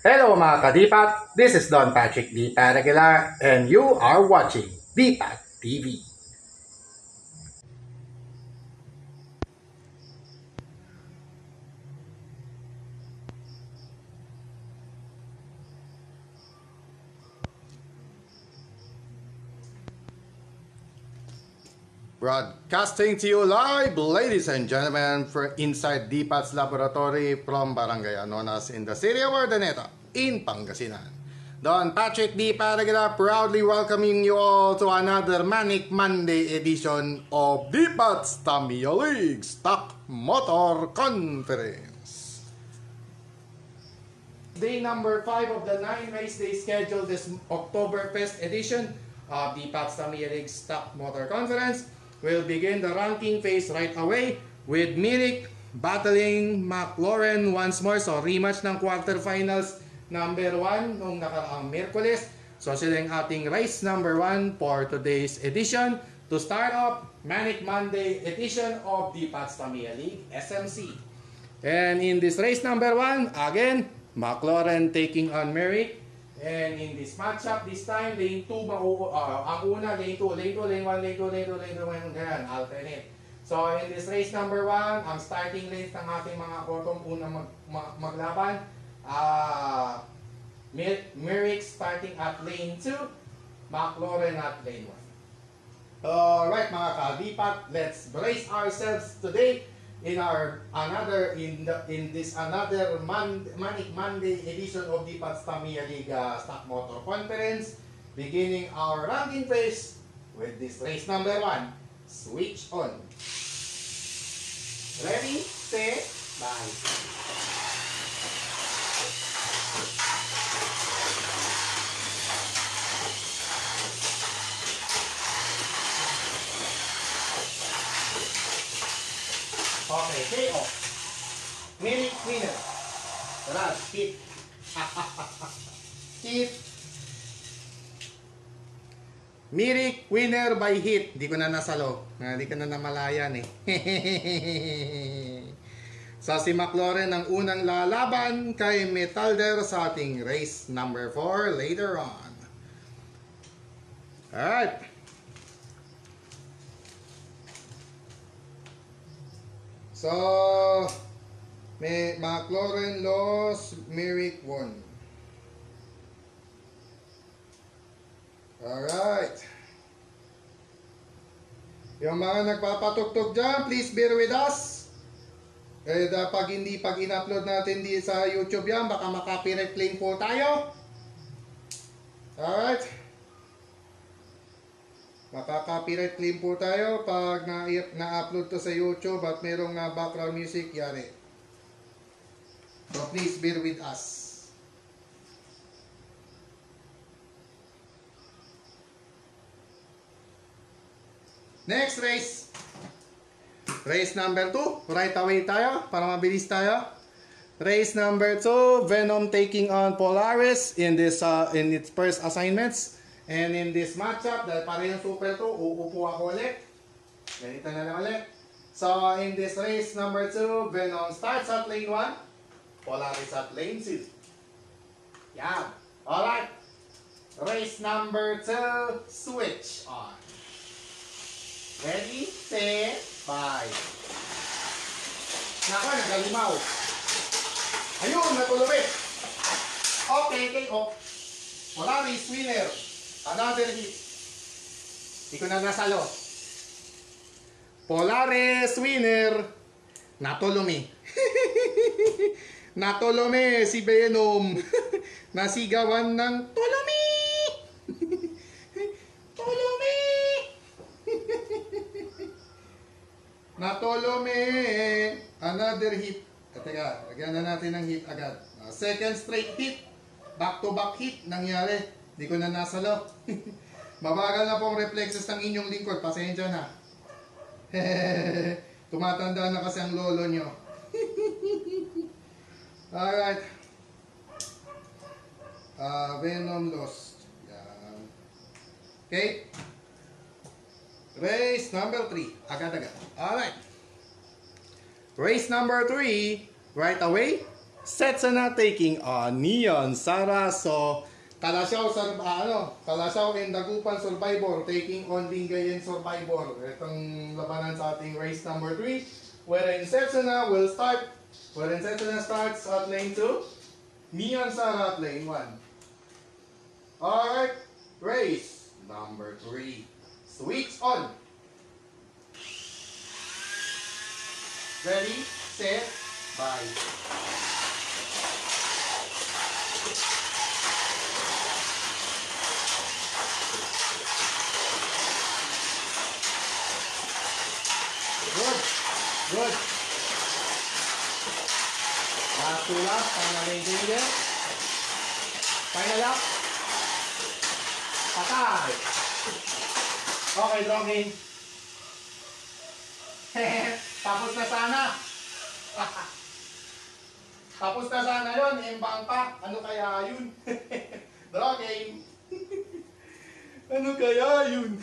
Hello mga kadipat, this is Don Patrick D. Paragular and you are watching Dipat TV. Broadcasting to you live, ladies and gentlemen, from inside Dipat's laboratory from Barangay Anonas in the city of Urdaneta, in Pangasinan. Don Patrick D. Paragular proudly welcoming you all to another Manic Monday edition of Dipat's Tamiya League Stock Motor Conference. Day number 5 of the 9 race day schedule this Oktoberfest edition of the Pats Tamiya League Stock Motor Conference. We'll begin the ranking phase right away with Mirik battling McLaren once more. So rematch ng quarterfinals number 1 nung nakaraang Miyerkules. So sila yung ating race number 1 for today's edition. To start off, Manic Monday edition of the Pats Tamiya League SMC. And in this race number 1, again, McLaren taking on Mirik. And in this matchup, this time, lane 2, ang una, lane 2, lane 2, lane 1, lane 2, lane 2, lane 2, ganyan, alternate. So, in this race number 1, ang starting lanes ng ating mga auto unang maglaban, Mirik starting at lane 2, McLaren at lane 1. Alright mga kadipat, let's brace ourselves today in this another Manic Monday edition of the Pats Tamiya League Stock Motor Conference, beginning our ranking phase with this race number 1. Switch on. Ready, set, bye. Okay, KO. Mirik winner. Tara, hit. Hit. Mirik winner by hit. Di ko na nasalo. Di ko na namalayan eh. So si McLaren ang unang lalaban kay Metalder sa ating race number 4 later on. Alright. So, may McLaren lost, Mirik won. Alright. Yung mga nagpapatugtog dyan, please bear with us. Pag in-upload natin di sa YouTube yan, baka maka-copyright claim po tayo. Alright. Maka-copyright claim po tayo pag na-upload to sa YouTube at merong background music, yari. So please bear with us. Next race. Race number 2. Right away tayo para mabilis tayo. Race number 2. Venom taking on Polaris in its first assignments. And in this matchup, dahil parehong super 2, uupo ako ulit. Ganito na lang ulit. So, in this race number 2, Venom starts at lane 1. Polaris at lane 2. Yan. Alright. Race number 2, switch on. Ready, set, bye. Naka, nagalimaw. Ayun, natulubit. Okay, KO. Polaris winner. Another hit. Di ko na nasalo. Polaris winner. Natulumi. Natulumi si Venom. Nasigawan ng tulumi. Tulumi. Natulumi. Another hit. Teka, lagyan na natin ng hit agad. Second straight hit. Back to back hit nangyari. Di ko na nasalo. Mabagal na pong reflexes ng inyong lingkod. Pasensya na. Tumatanda na kasi ang lolo nyo. Alright. Venom lost. Yan. Okay. Race number 3. Agad-agad. Alright. Race number 3. Right away. Setsuna taking on Neon Sara. So, Kalasyaw, Kalasyaw and Dagupan Survivor taking on Lingayen Survivor. Itong labanan sa ating race number 3. Wherein Setsuna starts at lane 2. Neon Sara at lane 1. Alright, race number 3. Switch on. Ready, set, bye. Good. Last two laps, final lane change. Final lap. Patay. Okay, draw game. Tapos na sana. Tapos na sana yun. Embang pa. Ano kaya yun? Draw game. Ano kaya yun?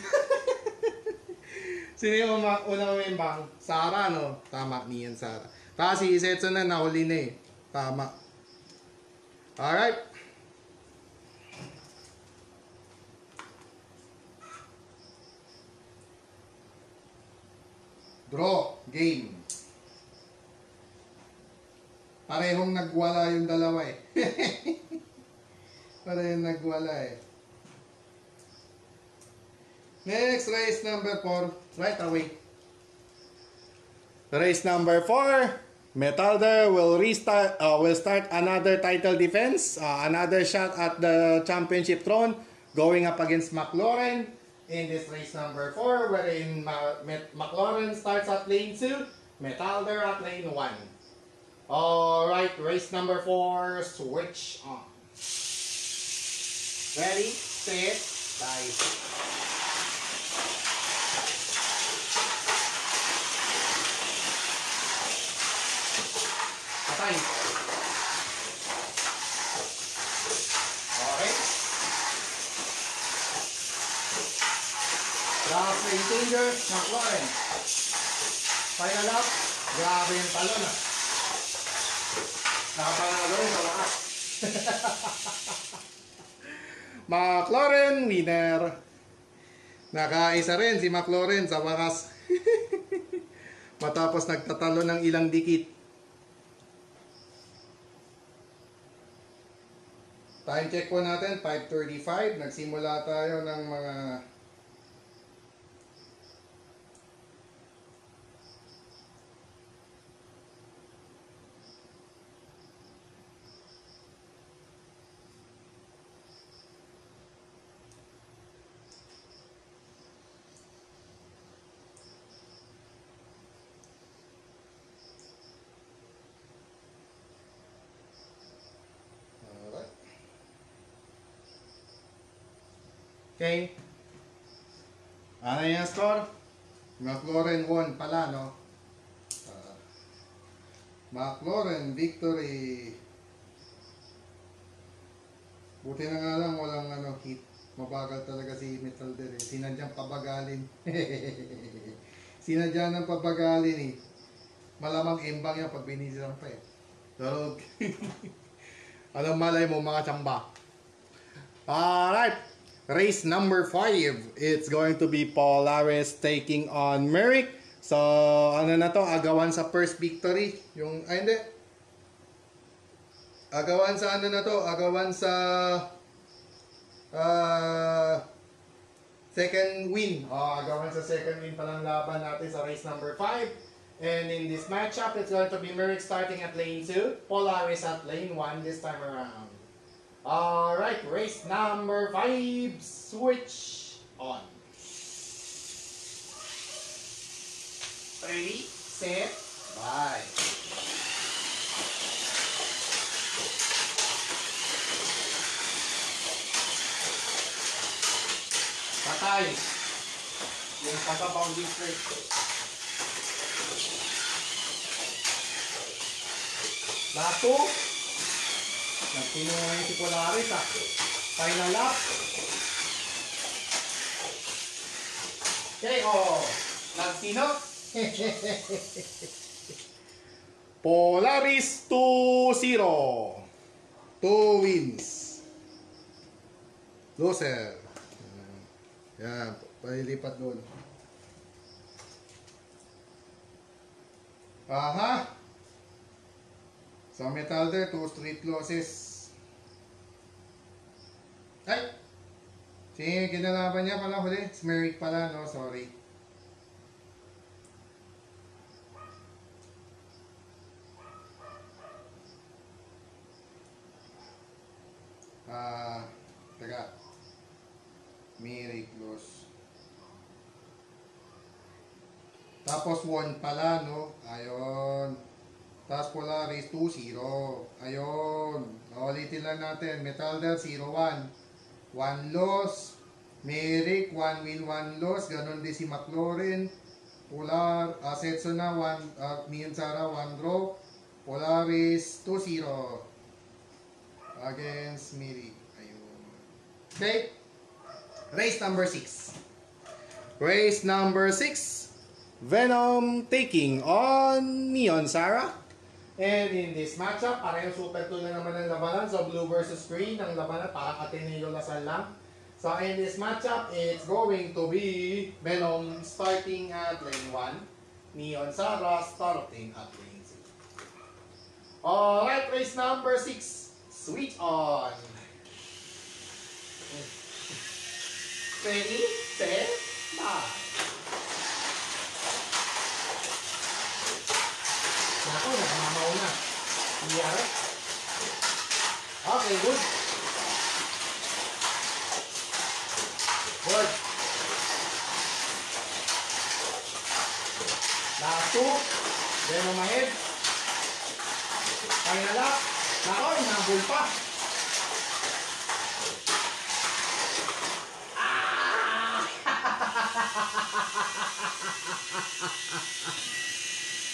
Sino yung unang umembang? Sara, no? Tama, niyan Sara. Tapos si Setsuna na nahuli na eh. Tama. Alright. Draw. Game. Parehong nagwala yung dalawa eh. Parehong nagwala eh. Next, race number 4. Right away. Race number 4. Metalder will start another title defense. Another shot at the championship throne. Going up against McLaren in this race number 4. Wherein McLaren starts at lane 2. Metalder at lane 1. Alright, race number 4. Switch on. Ready, set, bye. Patay. Okay. Last lane changer, McLaren. Final lap. Grabe yung talon ah. Nakapanalo rin sa lakas. McLaren winner. Nakaisa rin si McLaren sa wakas. Matapos nagtatalo ng ilang dikit. Time check po natin, 5:35. Nagsimula tayo ng mga okay. Ano yung score? McLaren won pala, no? McLaren victory. Buti na nga lang walang hit. Mabagal talaga si Metalder eh. Sinadyang pabagalin. Sinadyang ng pabagalin eh. Malamang embang yan pag binisiran pa eh. Pero, anong malay mo mga tsamba? Alright. Race number 5, it's going to be Polaris taking on Merrick. So, ano na to? Agawan sa first victory. Yung, hindi. Agawan sa ano na to? Agawan sa second win. Agawan sa second win palang laban natin sa race number 5. And in this matchup, it's going to be Merrick starting at lane 2. Polaris at lane 1 this time around. Alright, race number 5, switch on. Ready, set, bye. Patay. Yung kasabaw district. Last two. Nagtinungan si Polaris ah. Final lap. Okay, oh. Nagsino? Polaris 2-0. 2 wins. Loser. Yan, palilipat doon. Aha. Sa Metalder, 2 straight losses. Ay! Sige, kinalaban niya pala huli. Smeric pala, no? Sorry. Teka. Smeric loss. Tapos 1 pala, no? Ayun. Tapos Polaris 2-0. Ayun. Ulitin lang natin. Metalder 0-1. 1 loss. Merrick 1 win 1 loss. Ganon din si McLaurin. Polar, Setsuna 1, Neon Sara 1 draw. Polaris 2-0 against Merrick. Ayun. Okay. Race number 6. Race number 6. Venom taking on Neon Sara. And in this matchup, parehong super 2 na naman ang labanan. So, blue versus green ang labanan. Parang Ateneo Lasal lang. So, in this matchup, it's going to be Venom starting at lane 1. Neon Sara starting at lane 2. Alright, race number 6. Switch on. Ready, set, bye. Ako, nagmamaw na. Nangyari. Okay, good. Good. Last 2. Venom ahead. Final up. Nako, inabol pa.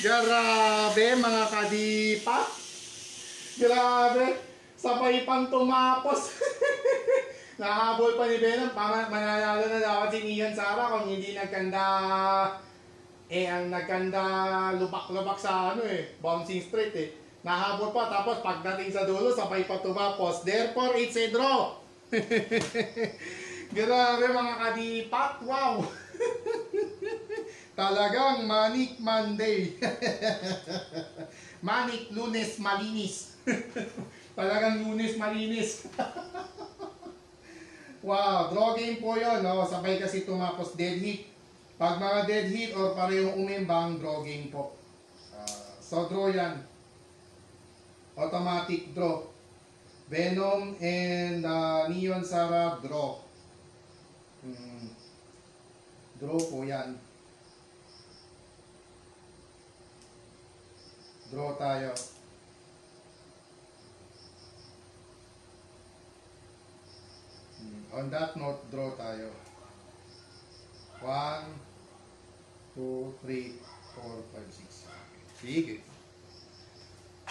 Grabe mga kadipa. Grabe. Sabay pang tumapos. Nahabol pa ni Venom. Mananalo na dapat si Neon Sara kung hindi nagkanda. Ang nagkanda lubak-lubak sa bouncing street Nahabol pa tapos pagdating sa dulo sabay pa tumapos. Therefore it's a draw. Grabe mga kadipa. Wow. Talagang Manic Monday. Manic Lunes Malinis. Talagang Lunes Malinis. Wow, draw game po yun. No? Sabay kasi tumapos dead hit. Pag mga dead hit or parehong umimbang, draw game po. So draw yan. Automatic draw. Venom and Neon Sara draw. Draw po yan. Draw tayo. On that note, draw tayo. 1, 2, 3, 4, 5, 6. Sige.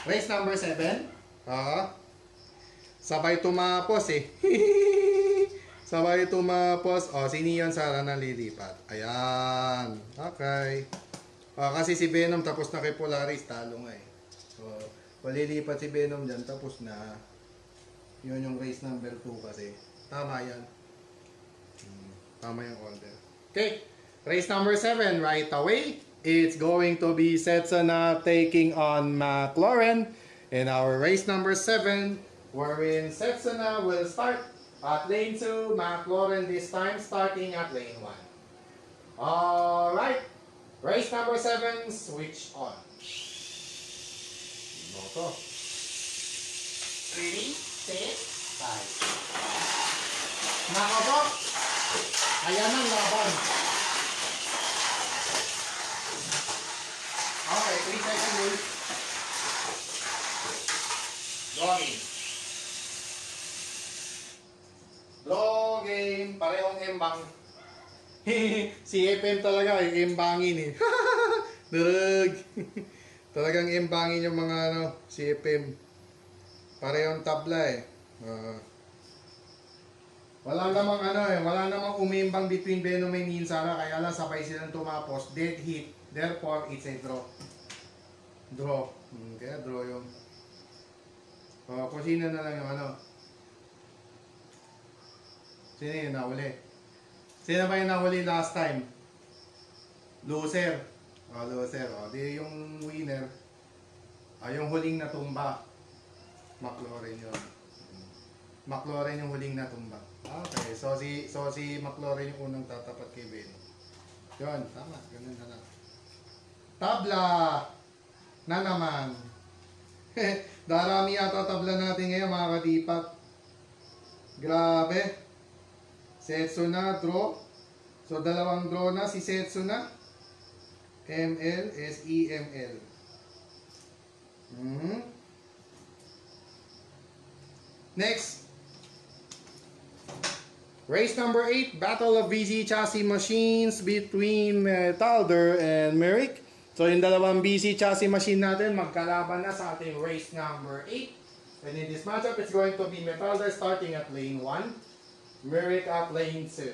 Race number 7. Sabay tumapos Sabay tumapos. Si Neon Sara na lilipat. Ayan. Okay. Kasi si Venom tapos na kay Polaris, talo nga So, malilipat si Venom dyan, tapos na. Yun yung race number 2 kasi. Tama yan. Tama yung order. Okay. Race number 7, right away. It's going to be Setsuna taking on McLaurin. In our race number 7, wherein Setsuna will start at lane 2, McLaurin this time starting at lane 1. Alright. Race number 7, switch on. Moto. Ready, set, bye. Nako po. Ayan ang laban. Okay, 3 second rule. Draw game. Draw game. Parehong embang. Si FM talaga embangin Durug. Talagang embangin yung mga si FM. Parehong tabla wala namang wala namang umimbang between Venom and Neon Sara, kaya lang sabay silang tumapos, dead hit. Therefore, it's a draw. Draw. Kaya draw yung... O, kung sino na lang yung ano. Sino yung nahuli? Sino ba yung nahuli last time? Loser. O, loser. O, di yung winner. Yung huling natumba. McLaurin yun. McLaurin yung huling natumba. Okay, so si McLaurin yung unang tatapat kay Ben. Yun, tama. Ganun na lang. Tabla na naman. Darami yata tabla natin ngayon mga kadipak. Grabe. Setsuna, draw. So dalawang draw na si Setsuna. ML, SEML. Next. Race number 8, Battle of BC Chassis Machines between Talder and Merrick. So yung dalawang BC chassis machine natin magkalaban na sa ating race number 8. And in this matchup, it's going to be Metalder starting at lane 1, Merrick at lane 2.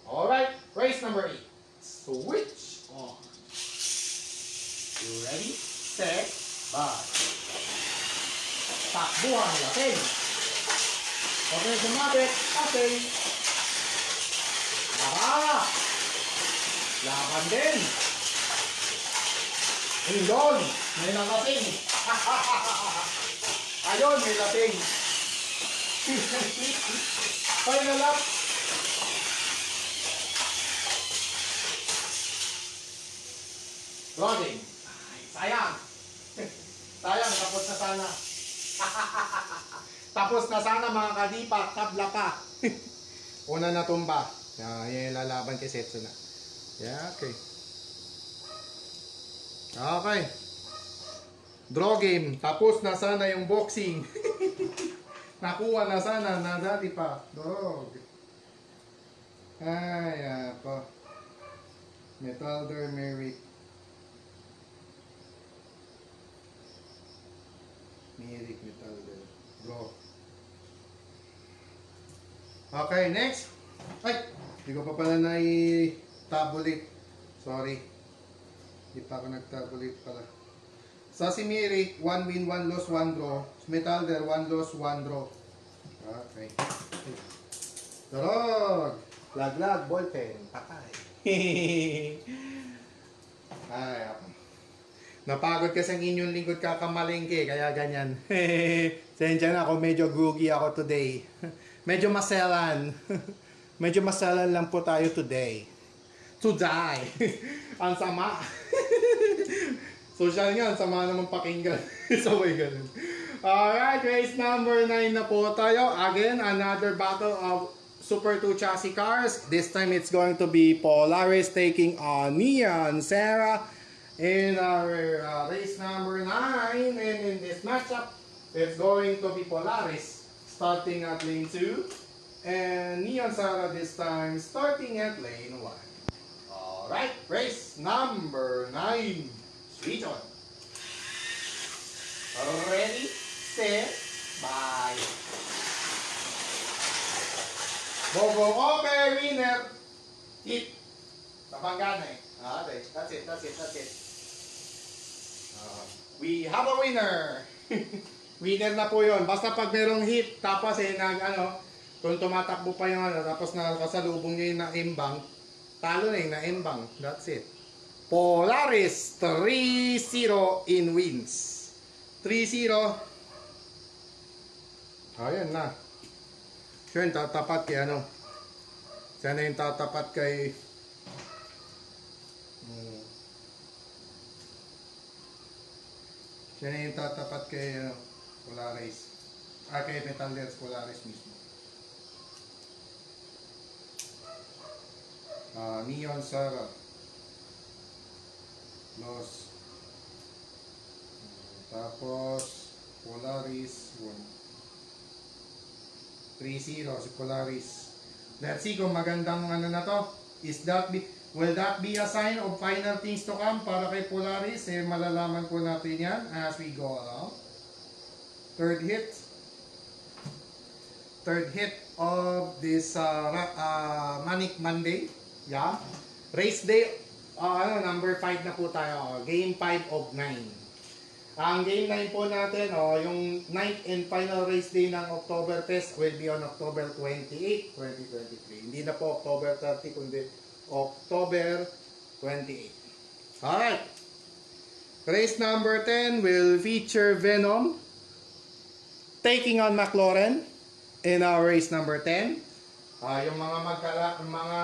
Alright, race number 8. Switch on. You ready? Set, bye. Takbuhan, lasing. Okay, sumabit, lasing. Laban din. Ayun, may nakating. Ayun, may lating. Final lap. Loading. Sayang. Sayang, tapos na sana. Tapos na sana mga kadipak, tabla pa. Una na tumba. Yan yung lalaban kay Setsuna. Yeah, okay. Okay. Draw game. Tapos na sana yung boxing. Nakuha na sana na dati pa. Dog. Ay, apa. Metalder, Merrick. Merrick, Metalder. Draw. Okay, next. Ay, hindi ko pa pala na-tabulate. Sorry. Hindi pa ako nag-tabulate pala. Sa si Merrick, 1 win, 1 loss, 1 draw. Metalder, 1 loss, 1 draw. Okay. Darog! Laglag, ballpen. Patay. Ay, ako. Napagod kasi ang inyong lingkod kakamalengke, kaya ganyan. Sensya na ako, medyo groggy ako today. Medyo maselan. Medyo maselan lang po tayo today. To die. Ang sama. Social nga, ang sama naman pakinggan. Sabay ganun. Alright, race number 9 na po tayo. Again, another battle of Super 2 chassis cars. This time it's going to be Polaris taking on Neon Sarah in our race number 9. And in this matchup, it's going to be Polaris starting at lane 2 and Neon Sarah this time starting at lane 1. Alright, race number 9. Switch on. Ready, set, bye. Bobo, okay, winner. Hit. Napanggan eh. Okay, that's it. We have a winner. Winner na po yun. Basta pag merong hit, tapos kung tumatakbo pa yung tapos nakasalubong niya yung naimbang, talo na yung naimbang. That's it. Polaris 3-0 in wins. 3-0. Ayan na. Siya yung tatapat kay Siya na yung tatapat kay Siya na yung tatapat kay Polaris. Kay Metalder Polaris mismo. Neon Sarah. Los. Tapos Polaris 3-0 si Polaris. Let's see kung magandang na to. Will that be a sign of final things to come para kay Polaris? Malalaman po natin yan as we go along. Third hit of this Manic Monday. Yeah. Race day number 5 na po tayo. Game 5 of 9. Ang game 9 po natin, yung 9th and final race day ng Oktoberfest will be on October 28, 2023. Hindi na po October 30, kundi October 28. Alright. Race number 10 will feature Venom taking on McLaren in our race number 10. Yung mga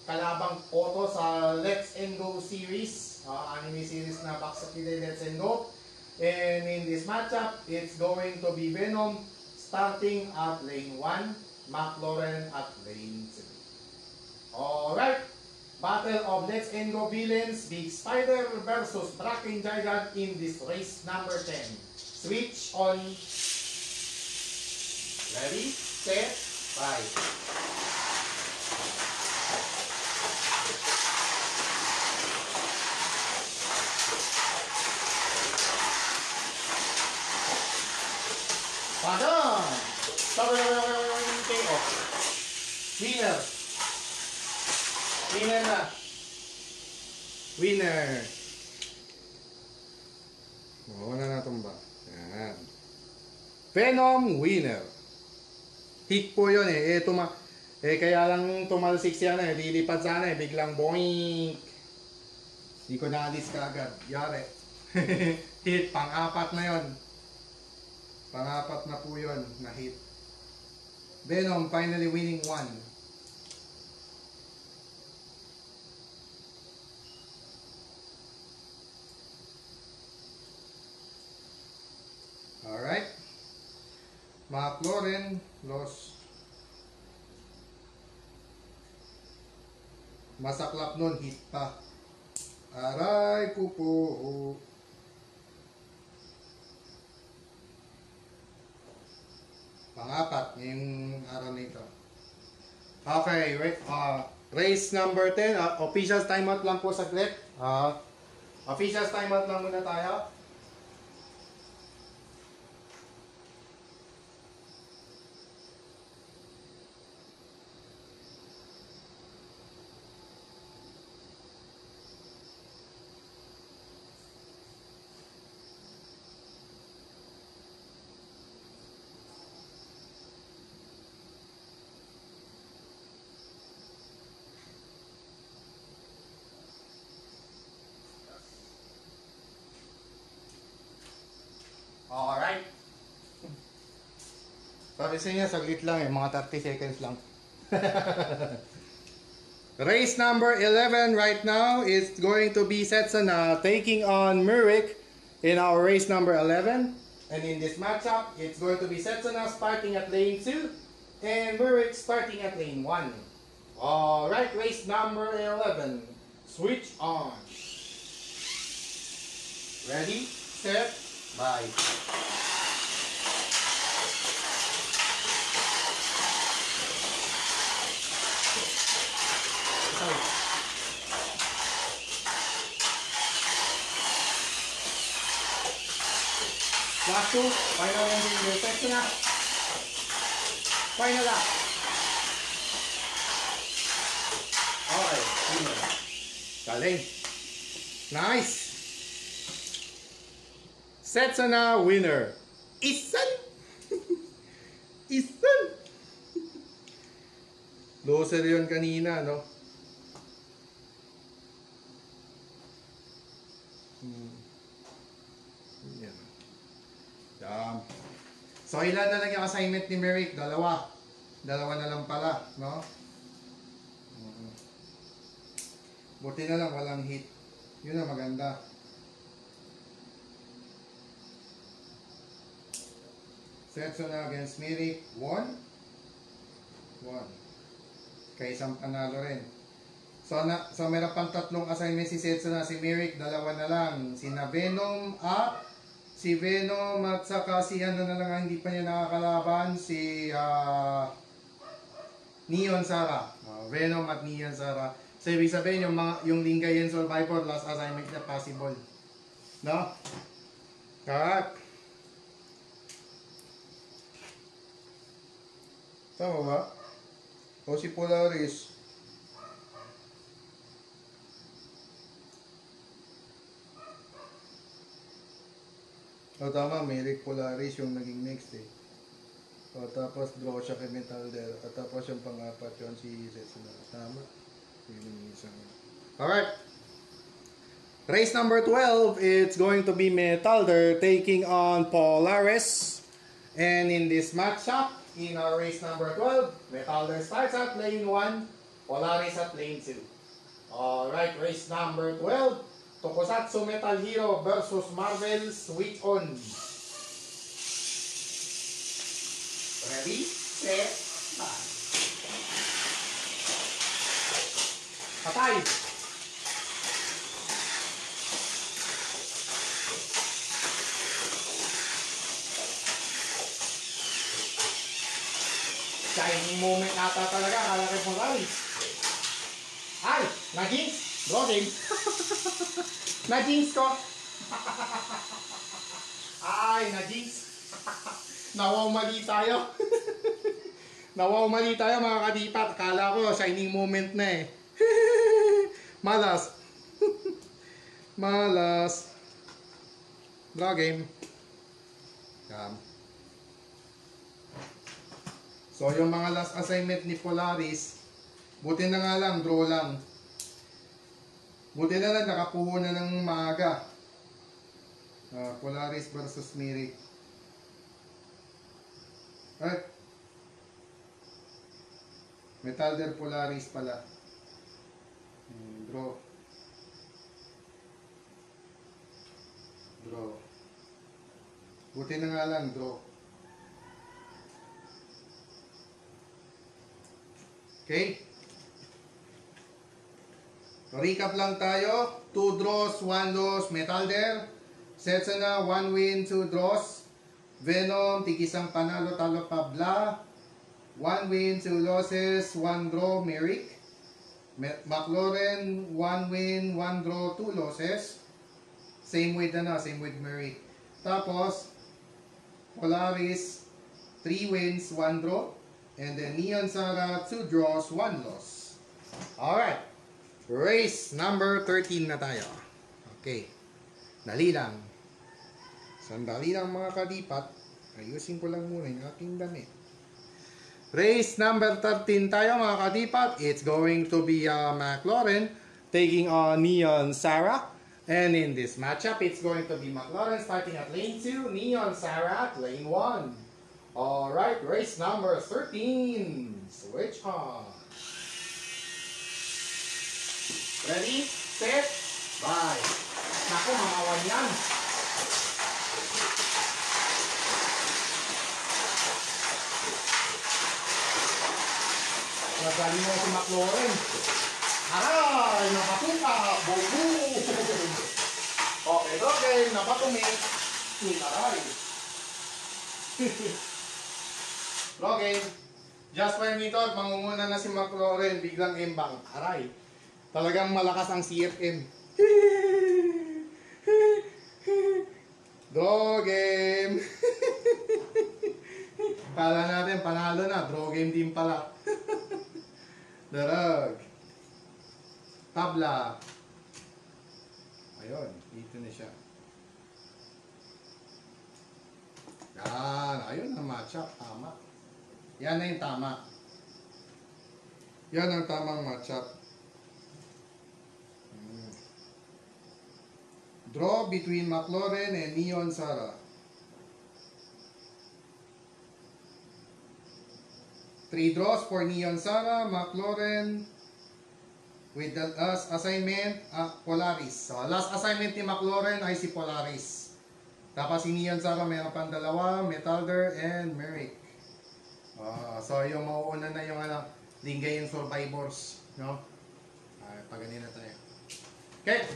kalabang auto sa Let's and Go series, anime series na Paksakide Let's and Go. And in this matchup, it's going to be Venom starting at lane 1, McLaren at lane 3. Alright, Battle of Let's and Go villains, Big Spider versus Draken Gigant in this race number 10. Switch on. Ready, set, fight. Padam! Take off. Winner. Winner na. Winner. Wala na itong ba? Yan. Venom winner. Hit po yun eh. Kaya lang tumalsik siya na eh. Lilipad sana eh. Biglang boink. Hindi ko naalis kaagad. Yari. Hit. Pang-apat na yun. Pang-apat na po yun na hit. Venom finally winning 1. Alright. McLaren lost. Masaklap nun, hit pa. Aray, pupo. Pang-apat ngayong araw na ito. Okay, wait. Race number 10. Officials timeout lang po saglit. Officials timeout lang muna tayo. Alright. Sabi sa inyo, saglit lang eh. Mga 30 seconds lang. Race number 11 right now is going to be Setsuna taking on Murik in our race number 11. And in this matchup, it's going to be Setsuna starting at lane 2 and Murik starting at lane 1. Alright, race number 11. Switch on. Ready, set, bye. Last two, final ending your section na. Final lap. Okay, winner. Galing. Nice. Setsuna winner. Isan. Isan. Loser yun kanina, no? So ilan na lang yung assignment ni Merrick? Dalawa. Dalawa na lang pala, no? Buti na lang walang hit. Yun ang maganda. Setsuna against Merrick, 1. 1. Kaya isang panalo rin. So meron pang tatlong assignment si Setsuna, si Merrick, dalawa na lang. Sina Venom at si Venom at saka si ano na lang hindi pa niya nakakalaban, si Neon Sara. Venom at Neon Sara. So ibig sabihin yung Lingayen Survivor last assignment na possible. No? Correct. Tama ba? O si Polaris. O tama, Merrick Polaris yung naging next eh. O tapos draw siya kay Metalder. At tapos yung pang-apat yun si Setsuna. Tama. Yun yung isang. Alright. Race number 12, it's going to be Metalder taking on Polaris. And in this matchup, in our race number 12, Metalder starts at lane 1, Polaris at lane 2. Alright, race number 12, Tokusatsu Metal Hero versus Marvel Switch On. Ready, set, start. Patay! Shining moment ata talaga, kala kay Polaris. Ay! Na-jinx! Draw game! Na-jinx ko! Ay! Na-jinx! Nawaw mali tayo. Nawaw mali tayo mga kadipat. Kala ko shining moment na eh. Malas. Malas. Draw game. So yung mga last assignment ni Polaris, buti na nga lang, draw lang. Buti na lang, nakapuho na ng maaga. Polaris versus Merrick. Ay. Metalder Polaris pala. Draw. Draw. Buti na nga lang, draw. Okay? Recap lang tayo. 2 draws, 1 loss, Metalder. Setsuna, 1 win, 2 draws. Venom, tig-isang panalo, talo pabla. 1 win, 2 losses, 1 draw, Merrick. McLaren, 1 win, 1 draw, 2 losses. Same with Merrick. Tapos, Polaris, 3 wins, 1 draw. And then Neon Sara, 2 draws, 1 loss. Alright. Race number 13 na tayo. Okay. Dali lang. Sandali lang mga kadipat. Ayusin ko lang muna yung aking damit. Race number 13 tayo mga kadipat. It's going to be McLaren taking on Neon Sara. And in this matchup, it's going to be McLaren starting at lane 2, Neon Sara at lane 1. Alright, race number 13. Switch on. Ready, set, bye. Naku, mamawan yan. Nagali mo si McLaren. Aray, napatuka. Bobo. Okay, napatumi. Aray. Okay. Just 5 minutes, mangunguna na si McLaren, biglang imbang. Aray. Talagang malakas ang CFM. Draw game. Kala natin panalo na, draw game din pala. Darag. Tabla. Ayun, dito na siya. Yan, ayun ang matchup, tama. Yan na yung tama. Yan ang tamang matchup. Draw between McLaren and Neon Sara. 3 draws for Neon Sara, McLaren with the last assignment, Polaris. So, last assignment ni McLaren ay si Polaris. Tapos si Neon Sara mayroon pang dalawa, Metalder and Merrick. So yung mauuna na yung Lingay yung survivors, no? Paganin na tayo. Okay.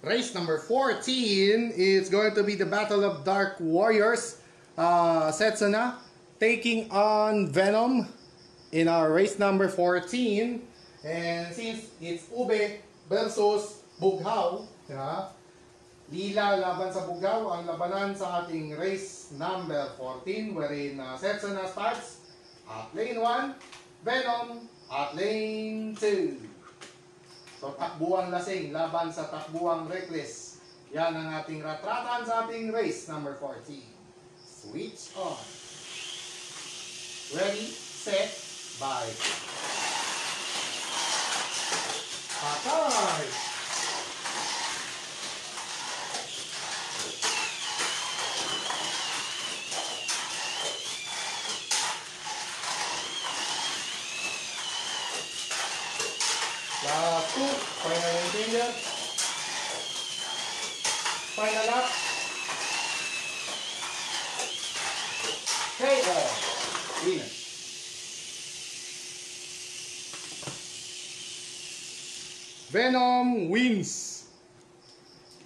Race number 14 is going to be the Battle of Dark Warriors. Setsuna taking on Venom in our race number 14. And since it's Ube versus Bughaw, Lila laban sa Bughaw, ang labanan sa ating race number 14 wherein Setsuna starts at lane 1, Venom at lane 2. So takbuang lasing laban sa takbuang reckless. Yan ang ating ratratan sa ating race number 14. Switch on. Ready, set, bye. Patay! Last two, final changer. Final lap. KO. Winner. Venom wins.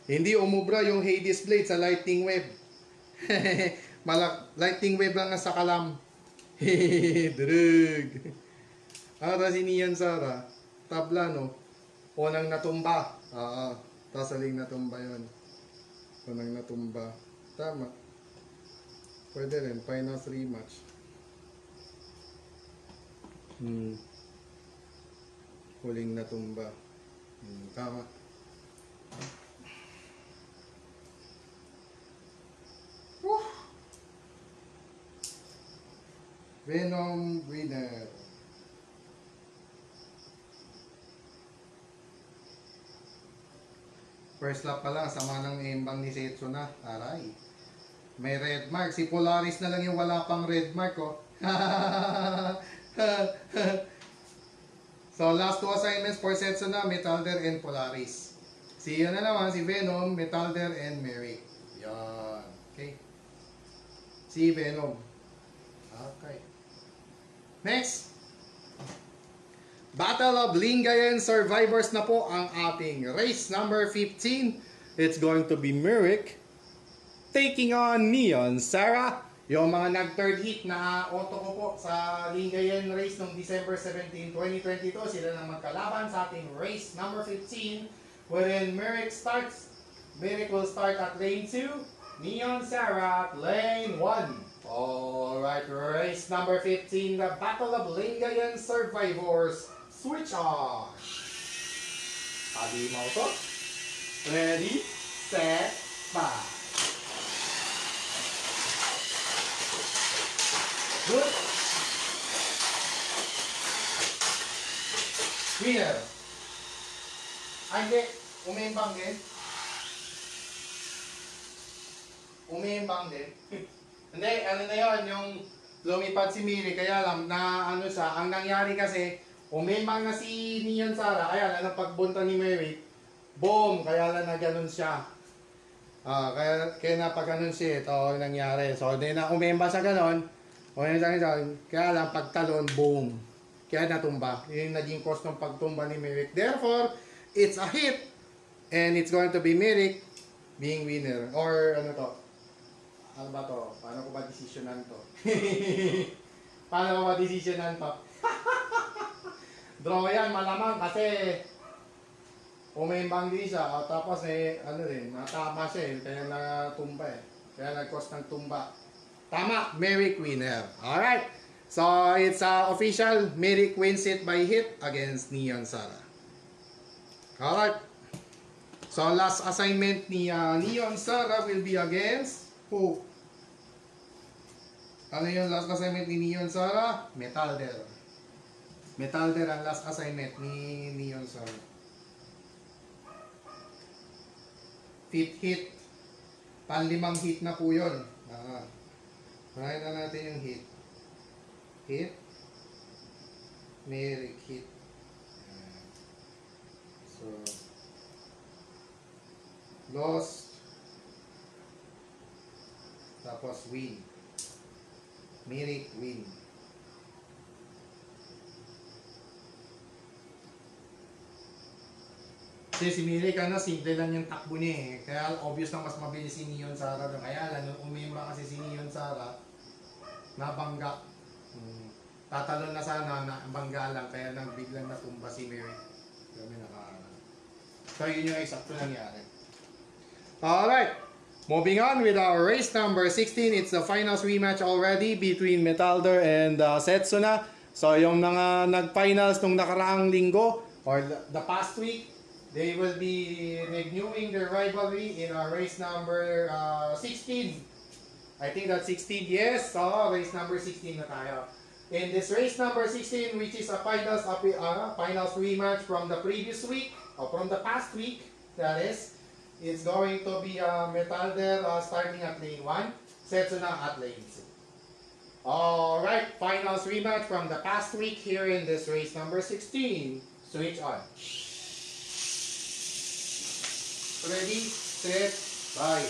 Hindi umubra yung Hades Blade sa Lightning Web. Lightning Web lang sa kalam. Drug. Ara si Nian Sara. Tabla, no? Unang natumba. Tapos aling natumba yun. Unang natumba. Tama. Pwede rin. Finals rematch. Huling natumba. Tama. Venom winner. First lap pa lang, sama ng imbang ni Setsu na. Aray. May red mark. Si Polaris na lang yung wala pang red mark, oh. So, last two assignments for Setsu na, Metalder and Polaris. Si yun na naman, si Venom, Metalder, and Merrick. Yan. Okay. Si Venom. Okay. Next. Battle of Lingayen Survivors na po ang ating race number 15. It's going to be Merrick taking on Neon Sarah. Yung mga nag-third hit na auto ko po sa Lingayen race noong December 17, 2022, sila na magkalaban sa ating race number 15, wherein Merrick will start at lane 2, Neon Sarah at lane 1. Alright, race number 15, the Battle of Lingayen Survivors. Switch on. Sabi mo to. Ready, set, bye. Good. Winner. Ay, hindi. Umiimbang din. Umiimbang din. Hindi, ano na yun, yung lumipad si Miri, kaya lang na ano siya, ang nangyari kasi, umiimbang na si Neon Sara, kaya lang ang pagbunta ni Mary, boom, kaya lang na ganun siya. Kaya na pag ganun siya, ito ang nangyari. So, hindi na umiimbang sa ganun, kaya lang pagtalon, boom. Kaya natumba. Yun yung naging cause ng pagtumba ni Merrick. Therefore, it's a hit. And it's going to be Merrick being winner. Or ano to? Ano ba to? Paano ko ba desisyonan to? Paano ko ba desisyonan to? Draw yan, malamang kasi umiimbang din siya. Tapos ano rin, natama siya eh. Kaya natumba eh. Kaya nag-cause ng tumba. Tama, Merrick winner. Alright. So, it's official. Merrick wins it by hit against Neon Sara. Alright. So, last assignment ni Neon Sara will be against who? Ano yung last assignment ni Neon Sara? Metalder. Metalder ang last assignment ni Neon Sara. Hit. Panlimang hit na po yun. Try na natin yung hit. Hit. Merrick hit. So, lost. Tapos win. Merrick win. Kasi si Merrick, simple lang yung takbo niya eh. Kaya obvious na mas mabilis si Neon Sara. Kaya lang, nung umimba kasi si Neon Sara, nabangga. Tatalon na sana, nabangga lang. Kaya nang biglang natumba si Merrick. Kami So yun yung eksakto nangyari. Alright. Moving on with our race number 16. It's the finals rematch already between Metalder and Setsuna. So yung mga nag-finals nung nakaraang linggo or the past week, They will be renewing their rivalry in our race number 16. I think that's 16. Yes, race number 16 na tayo. In this race number 16, which is a finals rematch from the previous week, or from the past week, that is, it's going to be Metalder starting at lane 1, Setsuna at lane 2. Alright, finals rematch from the past week here in this race number 16. Switch on. Ready, set, bye.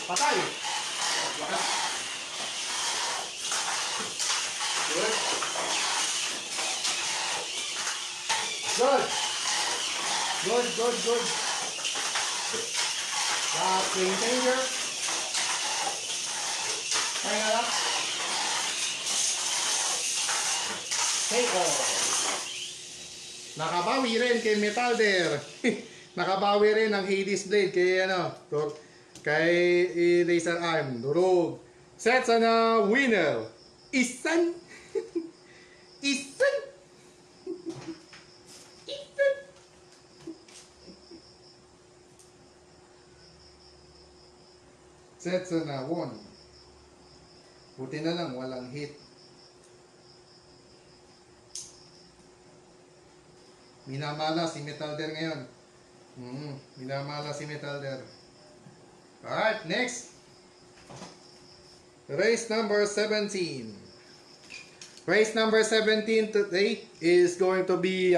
Patay. Good. Good. Good, good, good. That's game changer. Kaya na lang. Take off. Nakabawi rin kay Metalder. Nakabawi rin ang Hades Blade kay kay Laser Arm. Durog. Sets on a winner. Isan. Isan. Isan. Sets on a 1. Buti na lang walang hit. Minamala si Metalder ngayon. Minamala si Metalder. Alright, next. Race number 17. Race number 17 today is going to be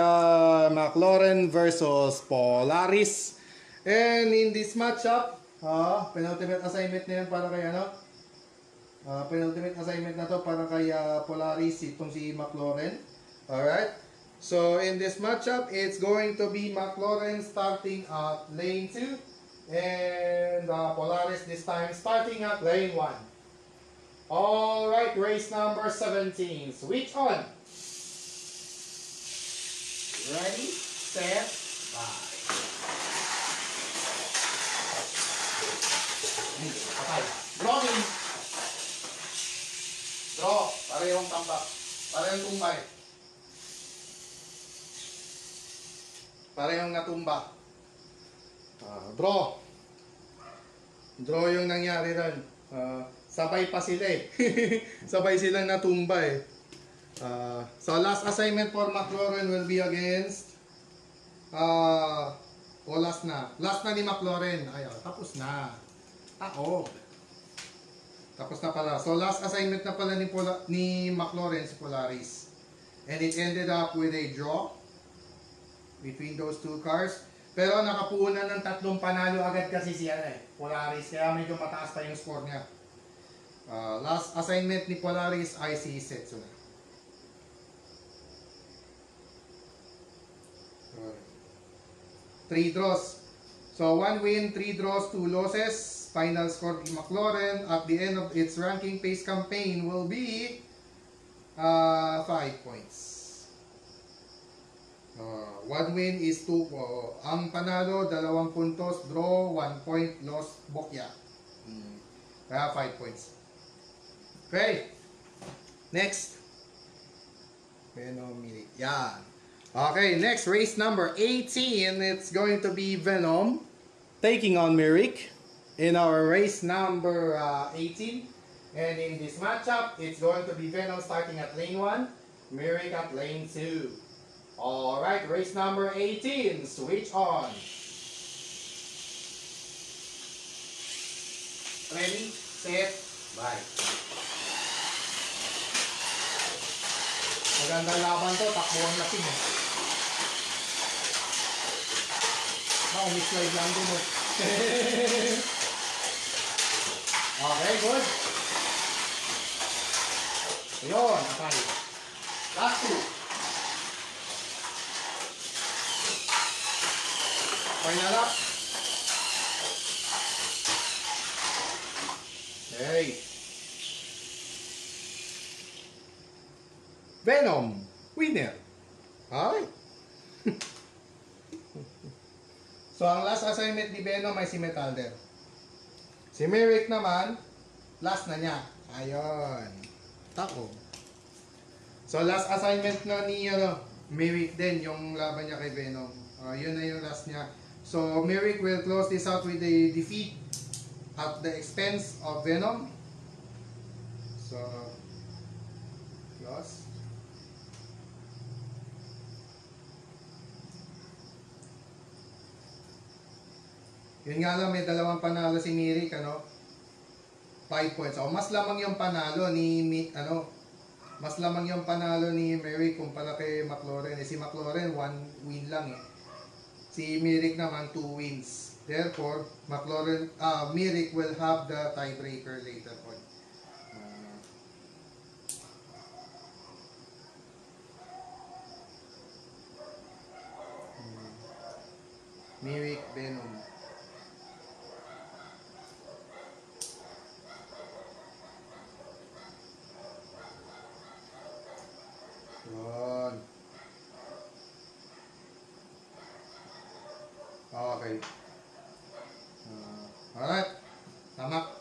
McLaren versus Polaris. And in this matchup, penultimate assignment na yan para kay penultimate assignment na to para kay Polaris, itong si McLaren. Alright. So in this matchup, it's going to be McLaren starting at lane 2 and Polaris this time starting at lane 1. Alright, race number 17. Switch on. Ready, set, bye. Patay. Drawing. Draw. Parehong tambak. Parehong tumbay. Parehong natumba. Draw. Draw yung nangyari ron. Sabay pa sila eh. Sabay silang natumba eh. So last assignment for McLaren will be against last na. Last na ni McLaren. Tapos na. Tapos na pala. So last assignment na pala ni McLaren si Polaris. And it ended up with a draw between those two cars. Pero nakapunan ng 3 panalo agad kasi si Polaris. Kaya medyo mataas pa yung score niya. Last assignment ni Polaris ay si Setsuna. 3 draws. So 1 win, 3 draws, 2 losses. Final score ni McLaren at the end of its ranking pace campaign will be 5 points. 1 win is 2. Ang panalo, 2 puntos, draw, 1 point, loss, bokya. Kaya 5 points. Okay. Next. Venom, yan. Okay, next race number 18. It's going to be Venom taking on Mirik in our race number 18. And in this matchup, it's going to be Venom starting at lane 1, Mirik at lane 2. Alright, race number 18. Switch on. Ready, set, bye. Magandang laban to, takbuhan na pin eh. Umislide lang din eh. Okay, good. Ayun, okay. Last 2. Final up. Okay. Venom, winner. Alright. So, ang last assignment ni Venom ay si Metalder. Si Mirik naman, last na niya. Ayun. Tako. So, last assignment na Myrick din yung laban niya kay Venom. Yun na yung last niya. So Myrick will close this out with a defeat at the expense of Venom. So close. Yun nga lang, may dalawang panalo si Myrick, ano? 5 points. So, mas lamang yung panalo ni Myrick kumpara kay McLaurin. Si McLaurin 1 win lang eh. Si Myrick naman 2 wins. Therefore, Myrick will have the tiebreaker later on. Myrick Venom. Yun. Okay. Alright. Tama.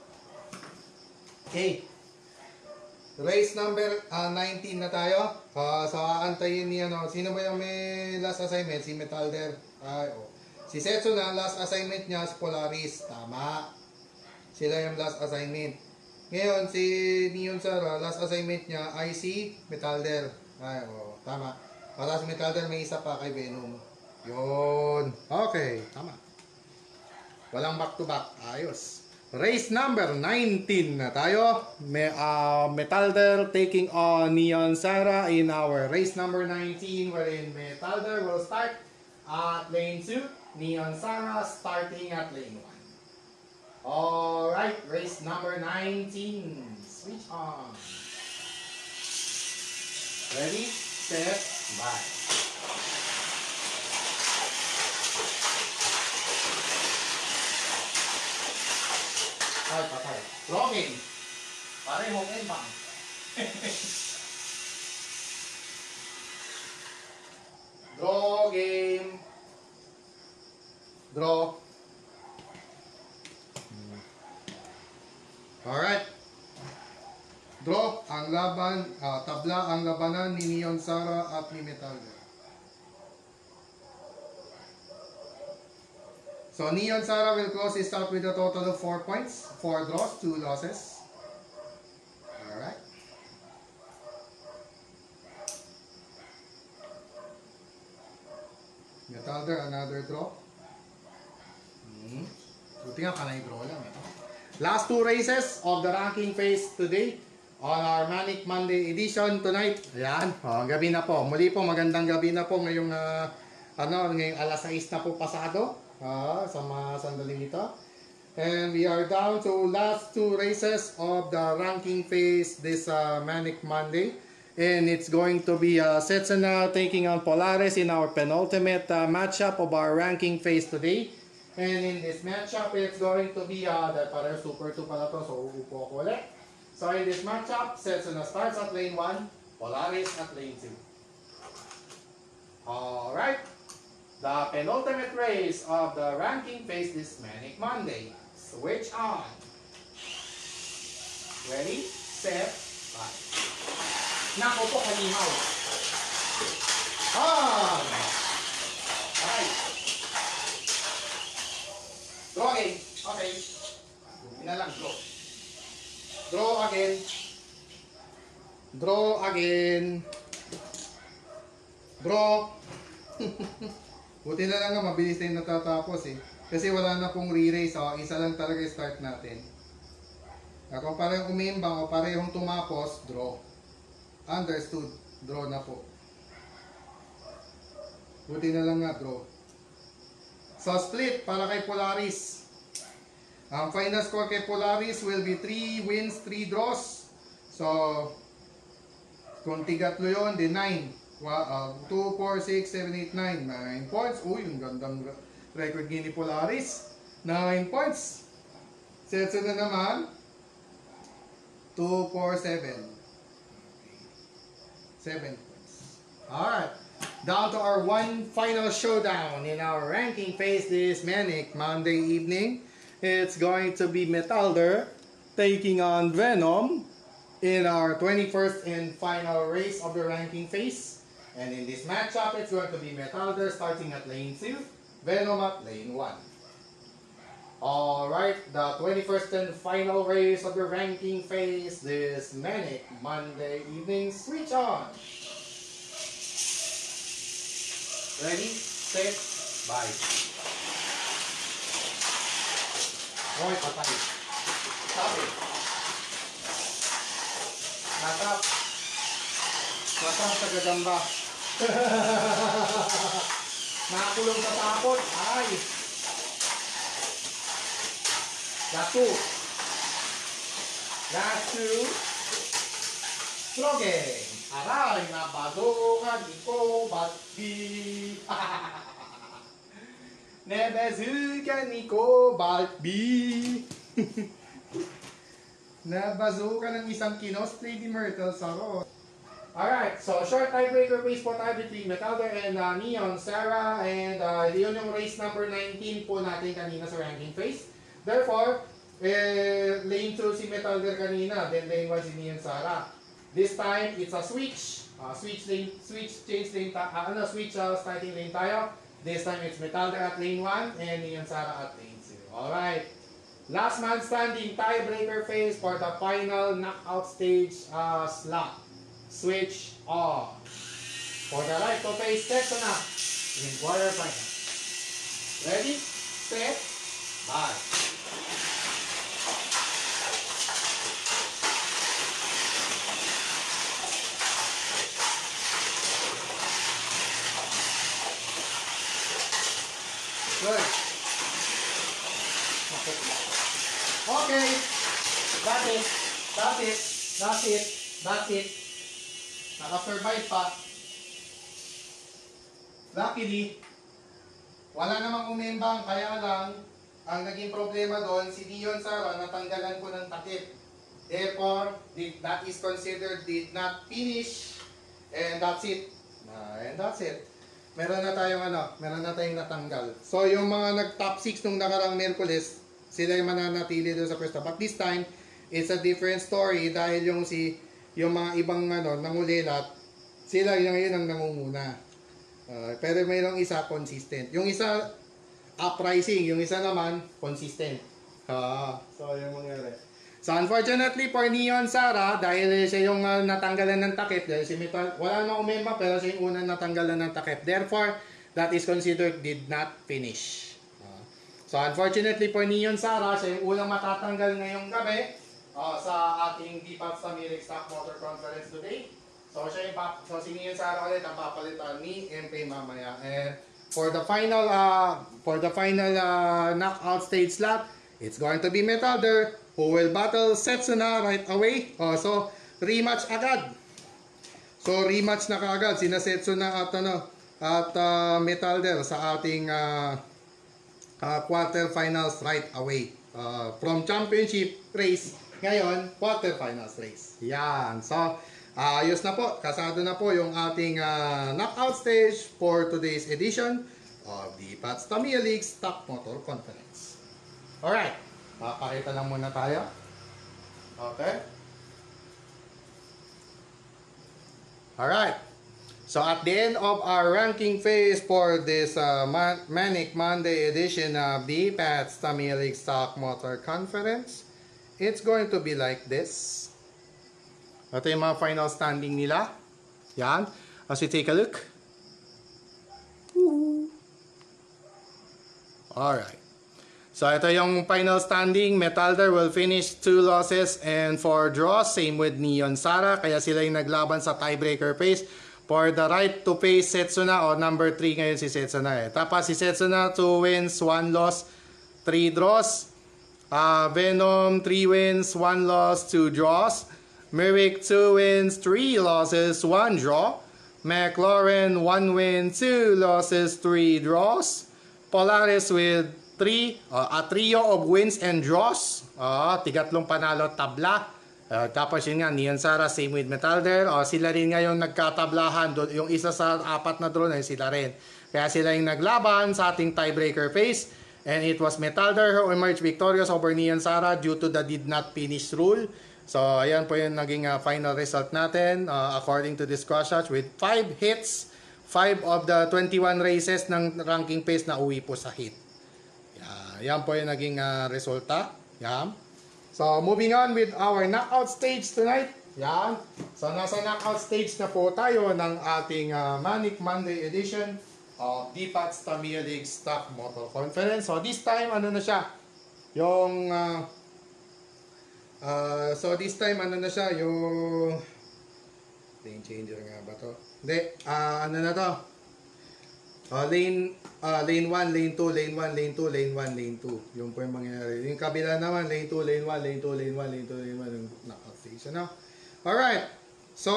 Okay. Race number 19 na tayo. So, aantayin ni sino ba yung may last assignment? Si Metalder. Ay, oh. Si Setsu na, last assignment niya, si Polaris. Tama. Sila yung last assignment. Ngayon, si Neon Sara, last assignment niya ay si Metalder. Ay, oh, tama. Para si Metalder, may isa pa kay Venom. Yun. Okay, tama. Walang back to back. Ayos. Race number 19 na tayo. Metalder taking on Neon Sara in our race number 19, wherein Metalder will start at lane 2. Neon Sara starting at lane 1. Alright, race number 19. Switch on. Ready, set, bye. Ay, patay. Draw game. Parehong endbang. Draw game. Draw. Alright. Draw ang laban, tabla ang labanan ni Neon Sara at ni Metalder. So Neon Sara will close his out with a total of 4 points, 4 draws, 2 losses. Alright. Metalder, another draw. Buti nga panay draw lang eh. Last 2 races of the ranking phase today on our Manic Monday edition tonight. Ayan, gabi na po. Muli po, magandang gabi na po ngayong ngayong alas 6 na po pasado sa mga sandaling ito. And we are down to last 2 races of the ranking phase this Manic Monday. And it's going to be Setsuna taking on Polaris in our penultimate matchup of our ranking phase today. And in this matchup, it's going to be parang super 2 pala to, so upo ako ulit. So in this matchup, Setsuna starts at lane 1, Polaris at lane 2. Alright, the penultimate race of the ranking phase this Manic Monday. Switch on. Ready, set, bye. Nako po, kalimaw. Alright. Draw again. Okay. Hindi na lang, draw. Draw again. Draw again. Draw. Buti na lang nga, mabilis na yung natatapos eh. Kasi wala na pong re-race. Isa lang talaga start natin. Kung parehong umiimbang o parehong tumapos, draw. Understood. Draw na po. Buti na lang nga, draw. So, split para kay Polaris. Ang final score kay Polaris will be 3 wins, 3 draws. So, kung tigatlo yun, di 9. 2, 4, 6, 7, 8, 9. 9 points. Uy, yung gandang record ni Polaris. 9 points. Setsuna naman, 2, 4, 7. 7 points. Alright. Down to our one final showdown in our ranking phase this Manic Monday evening. It's going to be Metalder taking on Venom in our 21st and final race of the ranking phase. And in this matchup, it's going to be Metalder starting at lane 2, Venom at lane 1. Alright, the 21st and final race of the ranking phase this Manic Monday evening. Switch on! Ready, set, bye. Roy, patay. Stop it. Natap. Natap sa gagamba. Nakakulong sa tapot. Ay. Last two. Last two. Stroke. Aray, nabazukan iko Balbi. Nabazukan iko Balbi. Nabazukan ng isang kinosplay di Myrtle sa road. Alright, so short tiebreaker race po tayo between Metalder and Neon Sarah, and yun yung race number 19 po natin kanina sa ranking phase. Therefore, lane 2 si Metalder kanina, then lane 1 si Neon Sarah. This time, it's a switch. Switch starting lane tayo. This time, it's Metalder at lane 1 and Neon Sarah at lane 2. Alright. Last man standing tiebreaker phase for the final knockout stage slot. Switch on. For the right to face Texana in quarterfinal. Ready, set, bye. Good. Okay. That's it. That's it. That's it. That's it. Naka-survive pa. Luckily, wala namang umembang, kaya lang, ang naging problema doon, si Neon Sarah, natanggalan ko ng takip. Therefore, that is considered did not finish. And that's it. And that's it. Meron na tayong natanggal. So, yung mga nag-top 6 nung nakarang Merkules, sila yung mananatili doon sa pwesto. But this time, it's a different story dahil yung mga ibang nangulilat, sila yung ang nangunguna. Pero mayroong isa consistent. Yung isa uprising, yung isa naman consistent. So yung mangyari. So unfortunately for Neon Sarah, dahil siya yung natanggalan ng takip, dahil si Metal, wala namang umemba pero siya yung unang natanggalan ng takip. Therefore, that is considered did not finish. So unfortunately for Neon Sarah, siya yung unang matatanggal ngayong gabi sa ating D-Pats Tamiric Stock Motor Conference today. So siya yung si Neon Sarah ulit ang papalitan ni MP mamaya. And for the final knockout stage slot, it's going to be Metalder who will battle Setsuna right away. So rematch agad. So rematch na kaagad sina Setsuna at Metalder sa ating quarterfinals right away. From championship race ngayon, quarterfinals race. Yan. So, ayos na po. Kasado na po yung ating knockout stage for today's edition of the Pats Tamiya League Stock Motor Conference. Alright. Papakita lang muna tayo. Okay. Alright. So, at the end of our ranking phase for this Manic Monday edition of the Pats Tamiya League Stock Motor Conference, it's going to be like this. Ito yung mga final standing nila. Yan. As we take a look. Alright. So ito yung final standing. Metalder will finish 2 losses and 4 draws. Same with Neon Sarah. Kaya sila yung naglaban sa tiebreaker phase. For the right to face Setsuna, o number 3 ngayon si Setsuna. Tapos si Setsuna 2 wins, 1 loss, 3 draws. Venom 3 wins, 1 loss, 2 draws. Merrick 2 wins, 3 losses, 1 draw. McLaurin 1 win, 2 losses, 3 draws. Polaris with a trio of wins and draws. Tigatlong panalo tabla. Tapos yun nga, Neon Sarah, same with Metalder. Sila rin ngayon nagkatablahan. Yung isa sa 4 na draw na sila rin. Kaya sila yung naglaban sa ating tiebreaker phase. And it was Metalder who emerged victorious over Neon Sarah due to the did not finish rule. So, ayan po yung naging final result natin according to this crosshatch with 5 hits, 5 of the 21 races ng ranking pace na uwi po sa hit. Yan po yung naging resulta. Yan. So, moving on with our knockout stage tonight. Yan. So, nasa knockout stage na po tayo ng ating Manic Monday edition of DPATS Tamiya League Stock Motor Conference. So, this time, ano na siya? Yung... so this time ano na siya yung lane changer nga ba to? Hindi, ano na to? Lane 1, lane 2, lane 1, lane 2, lane 1, lane 2. Yung po yung mangyayari. Yung kabila naman lane 2, lane 1, lane 2, lane 1, lane 2, lane 1 yung knockout stage. Ano? Alright. So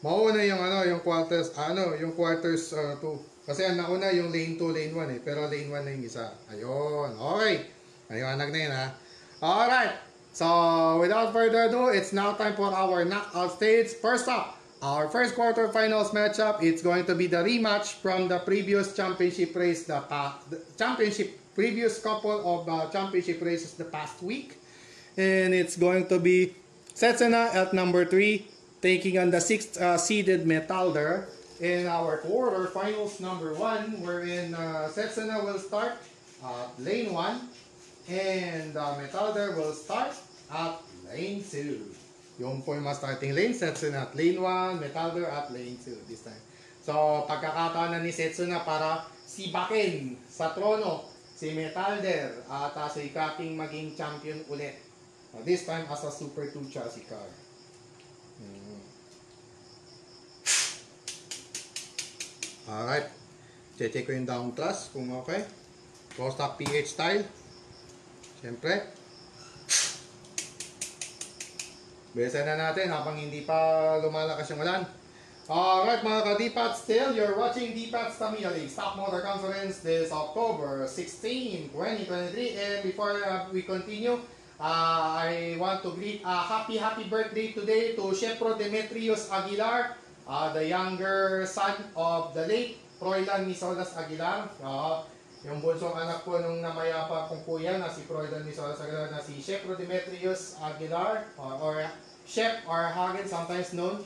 mauna yung ano, yung quarters, yung quarters 2. Kasi ang nauna yung lane 2, lane 1 eh, pero lane 1 na yung isa. Ayun. Okay. Ayun, na yun ha. Alright, so without further ado, it's now time for our knockout stage. First up, our first quarterfinals matchup. It's going to be the rematch from the previous championship race, the previous couple of championship races the past week. And it's going to be Setsuna at number 3 taking on the 6th seeded Metalder. In our quarterfinals number 1, wherein Setsuna will start at lane 1. And Metalder will start at lane 2. Yung po yung mga starting lane, Setsuna at lane 1, Metalder at lane 2 this time. So, pagkakataon na ni Setsuna para sibakin sa trono si Metalder at si Kating maging champion ulit. This time as a Super 2 chassis car. Alright. Check ko yung down thrust kung okay. Go stock PH style. Siyempre, besan na natin habang hindi pa lumalakas yung ulan. Alright mga ka-DPATS, still you're watching DPATS Tamiya League Stock Motor Conference this October 16, 2023. And before we continue, I want to greet a happy birthday today to Shepro Demetrius Aguilar, the younger son of the late Froilan Misolas Aguilar. Yung bunsong anak po nung namayapa kong kuya na si Froilan Misolas Aguilar na si Chef Demetrius Aguilar or Chef or Hagen sometimes known.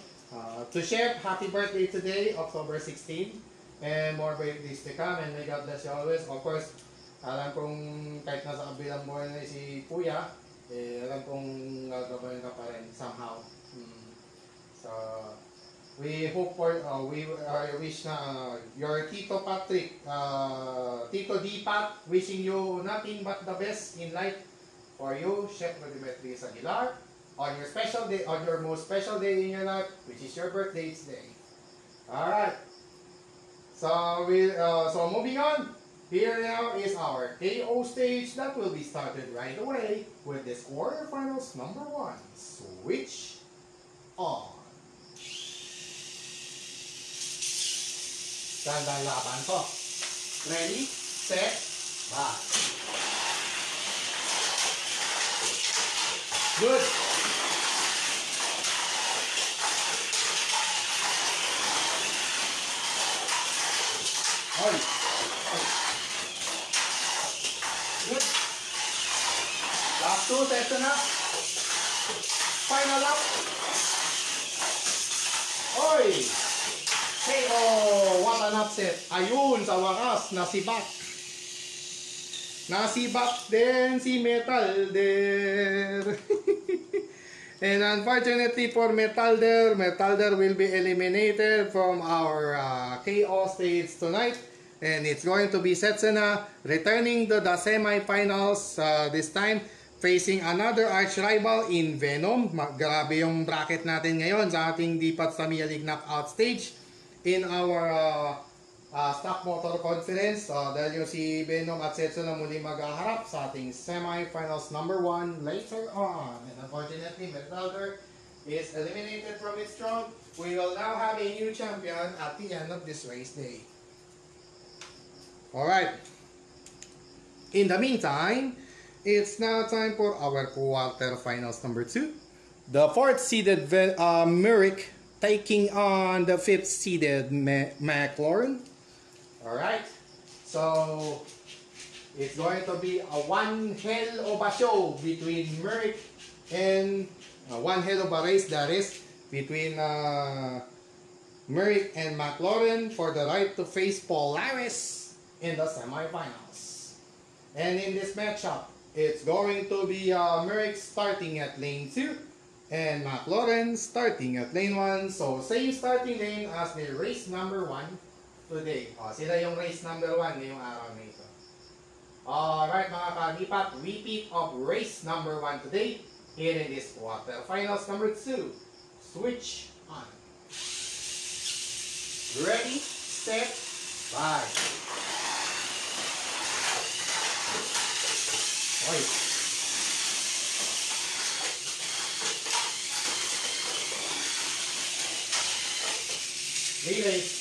To Chef, happy birthday today, October 16. And more birthdays to come and may God bless you always. Of course, alam kong kahit nasa kabilang buhay na si kuya, alam kong gagabayan ka pa rin somehow. So, we hope for, we wish na your Tito Patrick, Tito D-Pat, wishing you nothing but the best in life for you, Chef Demetrius Aguilar, on your special day, on your most special day in your life, which is your birthday today. Alright. So, so moving on, here now is our KO stage that will be started right away with this quarterfinals number 1. Switch on. Gandang laban ko. Ready, set, back. Good. Oy. Good. Last 2, set na. Final lap. Oy. Hey, oh, what an upset. Ayun, sa wakas, nasibak. Nasibak din si Metalder. And unfortunately for Metalder will be eliminated from our KO stage tonight. And it's going to be Setsuna returning to the semi-finals this time, facing another arch rival in Venom. Grabe yung bracket natin ngayon sa ating DPATS Tamiya League knockout stage. In our Stock Motor Conference, dahil yung si Venom at Setsuna muli maghaharap sa ating semi-finals number 1 later on. And unfortunately, Metalder is eliminated from its throne. We will now have a new champion at the end of this race day. Alright. In the meantime, it's now time for our quarterfinals number 2. The 4th seeded Murik taking on the 5th seeded McLaurin. Alright, so it's going to be a one hell of a show between Murik And one hell of a race that is between Merrick and McLaren for the right to face Polaris in the semifinals. And in this matchup, it's going to be Merrick starting at lane 2 and McLaren starting at lane 1. So same starting lane as the race number 1 today. Sila yung race number 1 ngayong araw na ito. Alright mga kadipat, repeat of race number 1 today. Here in this quarterfinals number 2. Switch on. Ready, set, bye. Oy. Re-race.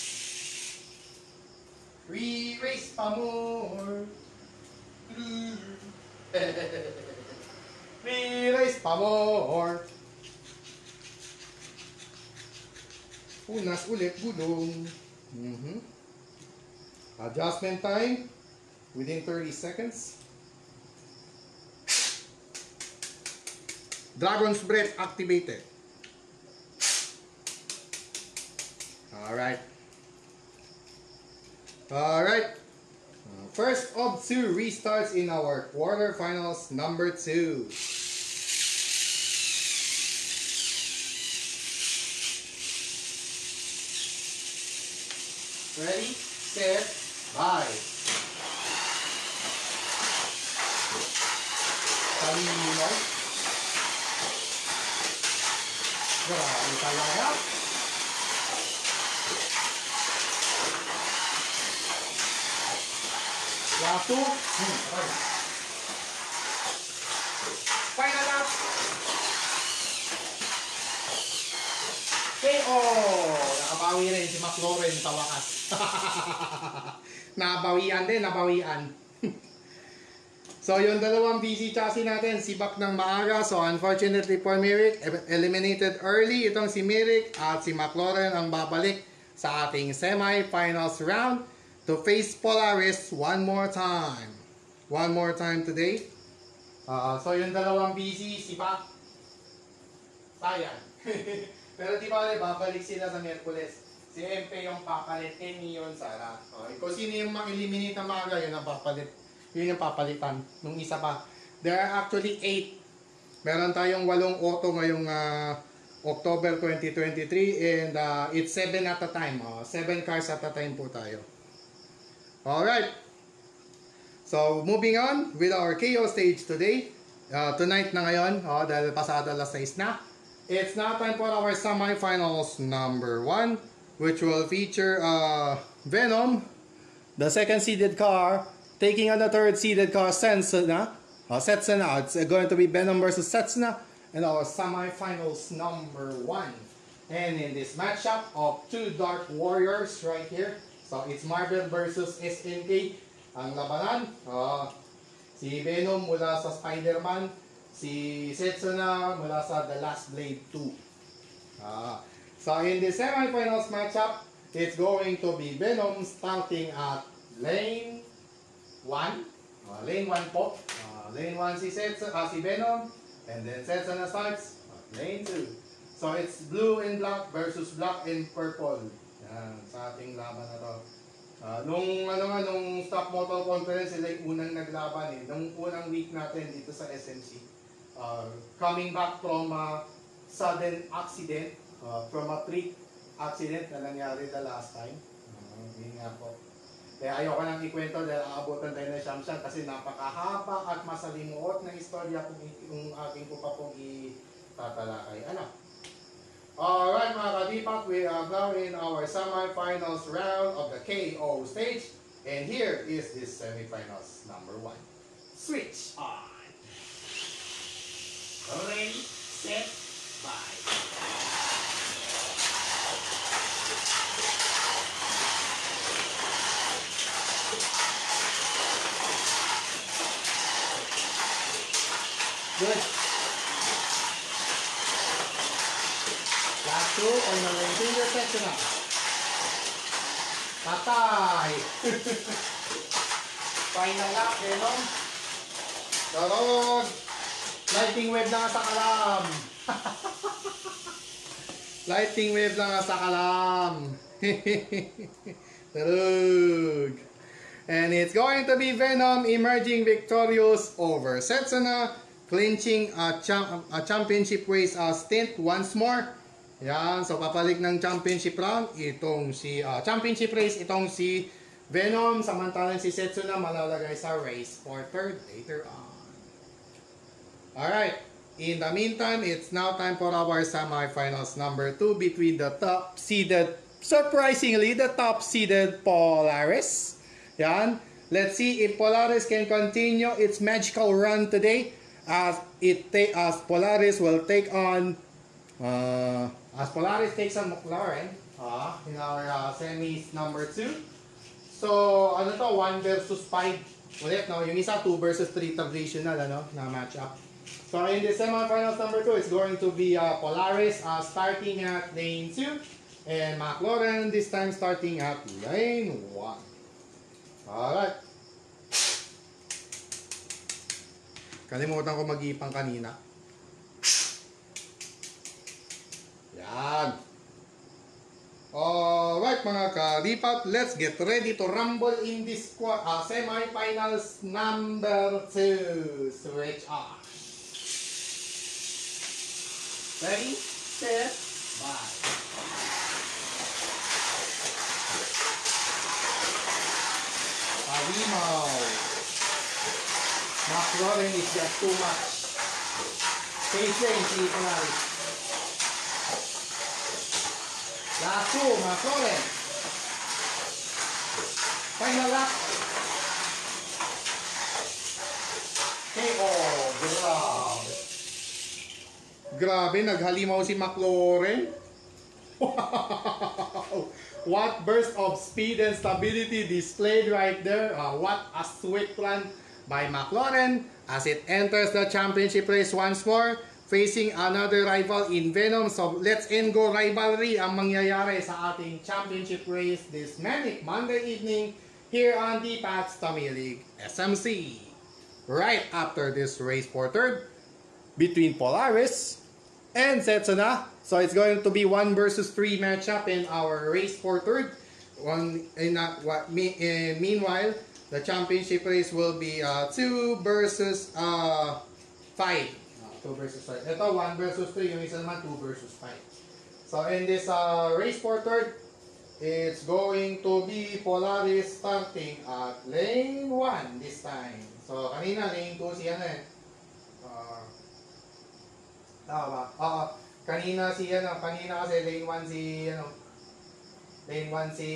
Re-race pa more. Re-race pa more. Unas ulit gulong. Adjustment time within 30 seconds. Dragon's Breath activated. Alright. Alright. First of 2 restarts in our quarterfinals number 2. Ready, set, bye. Talino. Grabe talaga. Last 2. Final lap. KO! Nakabawi rin si McLaren sa wakas. Nabawian din, nabawian. So yung dalawang BC chassis natin, sibak ng maaga. So unfortunately for Merrick, eliminated early. Itong si Merrick at si McLaren ang babalik sa ating semi-finals round to face Polaris one more time. One more time today. So yung dalawang BC, sibak. Sayang. Pero di ba babalik sila sa Miyerkules. Si MP yung papalit, Neon Sara. Kung sino yung ma-eliminate na maaga, yun ang papalit. Yun yung papalitan. Nung isa pa. There are actually 8. Meron tayong 8 auto ngayong October 2023 and it's 7 at a time. 7 cars at a time po tayo. Alright. So, moving on with our KO stage today. Tonight na ngayon, dahil pasado alas 6 na. It's now time for our semifinals number 1, which will feature Venom, the second seeded car, taking on the third seeded car, Setsuna. It's going to be Venom versus Setsuna in our semifinals number 1. And in this matchup of 2 Dark Warriors right here, so it's Marvel versus SNK. Ang labanan, si Venom mula sa Spider-Man, si Setsuna mula sa The Last Blade 2. So in the semifinals matchup, it's going to be Venom starting at lane 1. Lane 1 po. Lane 1 si Venom. And then Setsuna starts at lane 2. So it's blue and black versus black and purple. Yan, sa ating laban na to. Nung Stock Motor Conference, sila yung unang naglaban nung unang week natin dito sa SMC. Coming back from a sudden accident, from a freak accident na nangyari the last time. Yun nga po. Kaya ayoko nang ikwento dahil aabutan tayo ng siyam-siyam kasi napakahaba at masalimuot na istorya kung aking ko pa pong itatalakay. Alright mga kadipak, we are now in our semi-finals round of the KO stage. And here is this semi-finals number 1. Switch on! Ready, set, bye! Good. Last 2 on the lane finger section na. Patay! Final lap, Venom. Darog! Lightning wave na nga sa kalam. Lightning wave na nga sa kalam. Tarug. And it's going to be Venom emerging victorious over Setsuna, clinching a championship race stint once more. Yan, so papalik ng championship round itong si championship race itong si Venom, samantalang si Setsuna malalagay sa race for third later on. Alright, in the meantime, it's now time for our semifinals number 2 between the top seeded, surprisingly, the top seeded Polaris. Yan. Let's see if Polaris can continue its magical run today as Polaris will take on Polaris takes on McLaren in our semis number 2. So, ano to? 1 versus 5 ulit, no? Yung isa 2 versus 3 traditional, ano, na matchup. So, in the semifinals number 2, it's going to be Polaris starting at lane 2 and McLaren this time starting at lane 1. Alright. Kalimutan ko mag-ipang kanina. Yan. Alright mga kalipat, let's get ready to rumble in this semi-finals number 2. Switch on. Ready, set, bye. Palimaw. McLaren is just too much. Pace lane, si Polaris. Last 2, McLaren. Final lap. KO. Grabe. Grabe, naghalimaw si McLaren. Wow. What burst of speed and stability displayed right there. What a sweet run by McLaren as it enters the championship race once more, facing another rival in Venom. So let's end go rivalry ang mangyayari sa ating championship race this manic Monday evening here on the Pats Tamil League SMC. Right after this race for third between Polaris and Setsuna. So it's going to be 1 versus 3 matchup in our race for third. Meanwhile, the championship race will be 2 versus 5. 2 versus 5. Ito 1 versus 3, yung isa naman 2 versus 5. So in this race for third, it's going to be Polaris starting at lane 1 this time. So kanina lane 2 si ano eh. Kanina kasi lane 1 si lane 1 si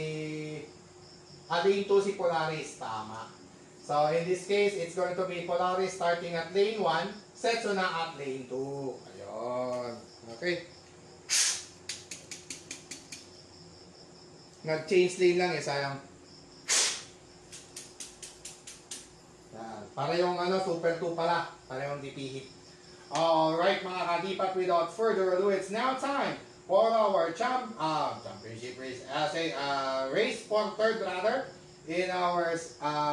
lane 2 si Polaris, tama. So in this case, it's going to be Polaris starting at lane 1, Setsuna at lane 2. Ayun. Okay. Nag-change lane lang eh, sayang. Yan. Para yung Super 2 pala. Para yung DP hit. Alright mga kadipat, without further ado, it's now time for our championship race. Race for third rather, in our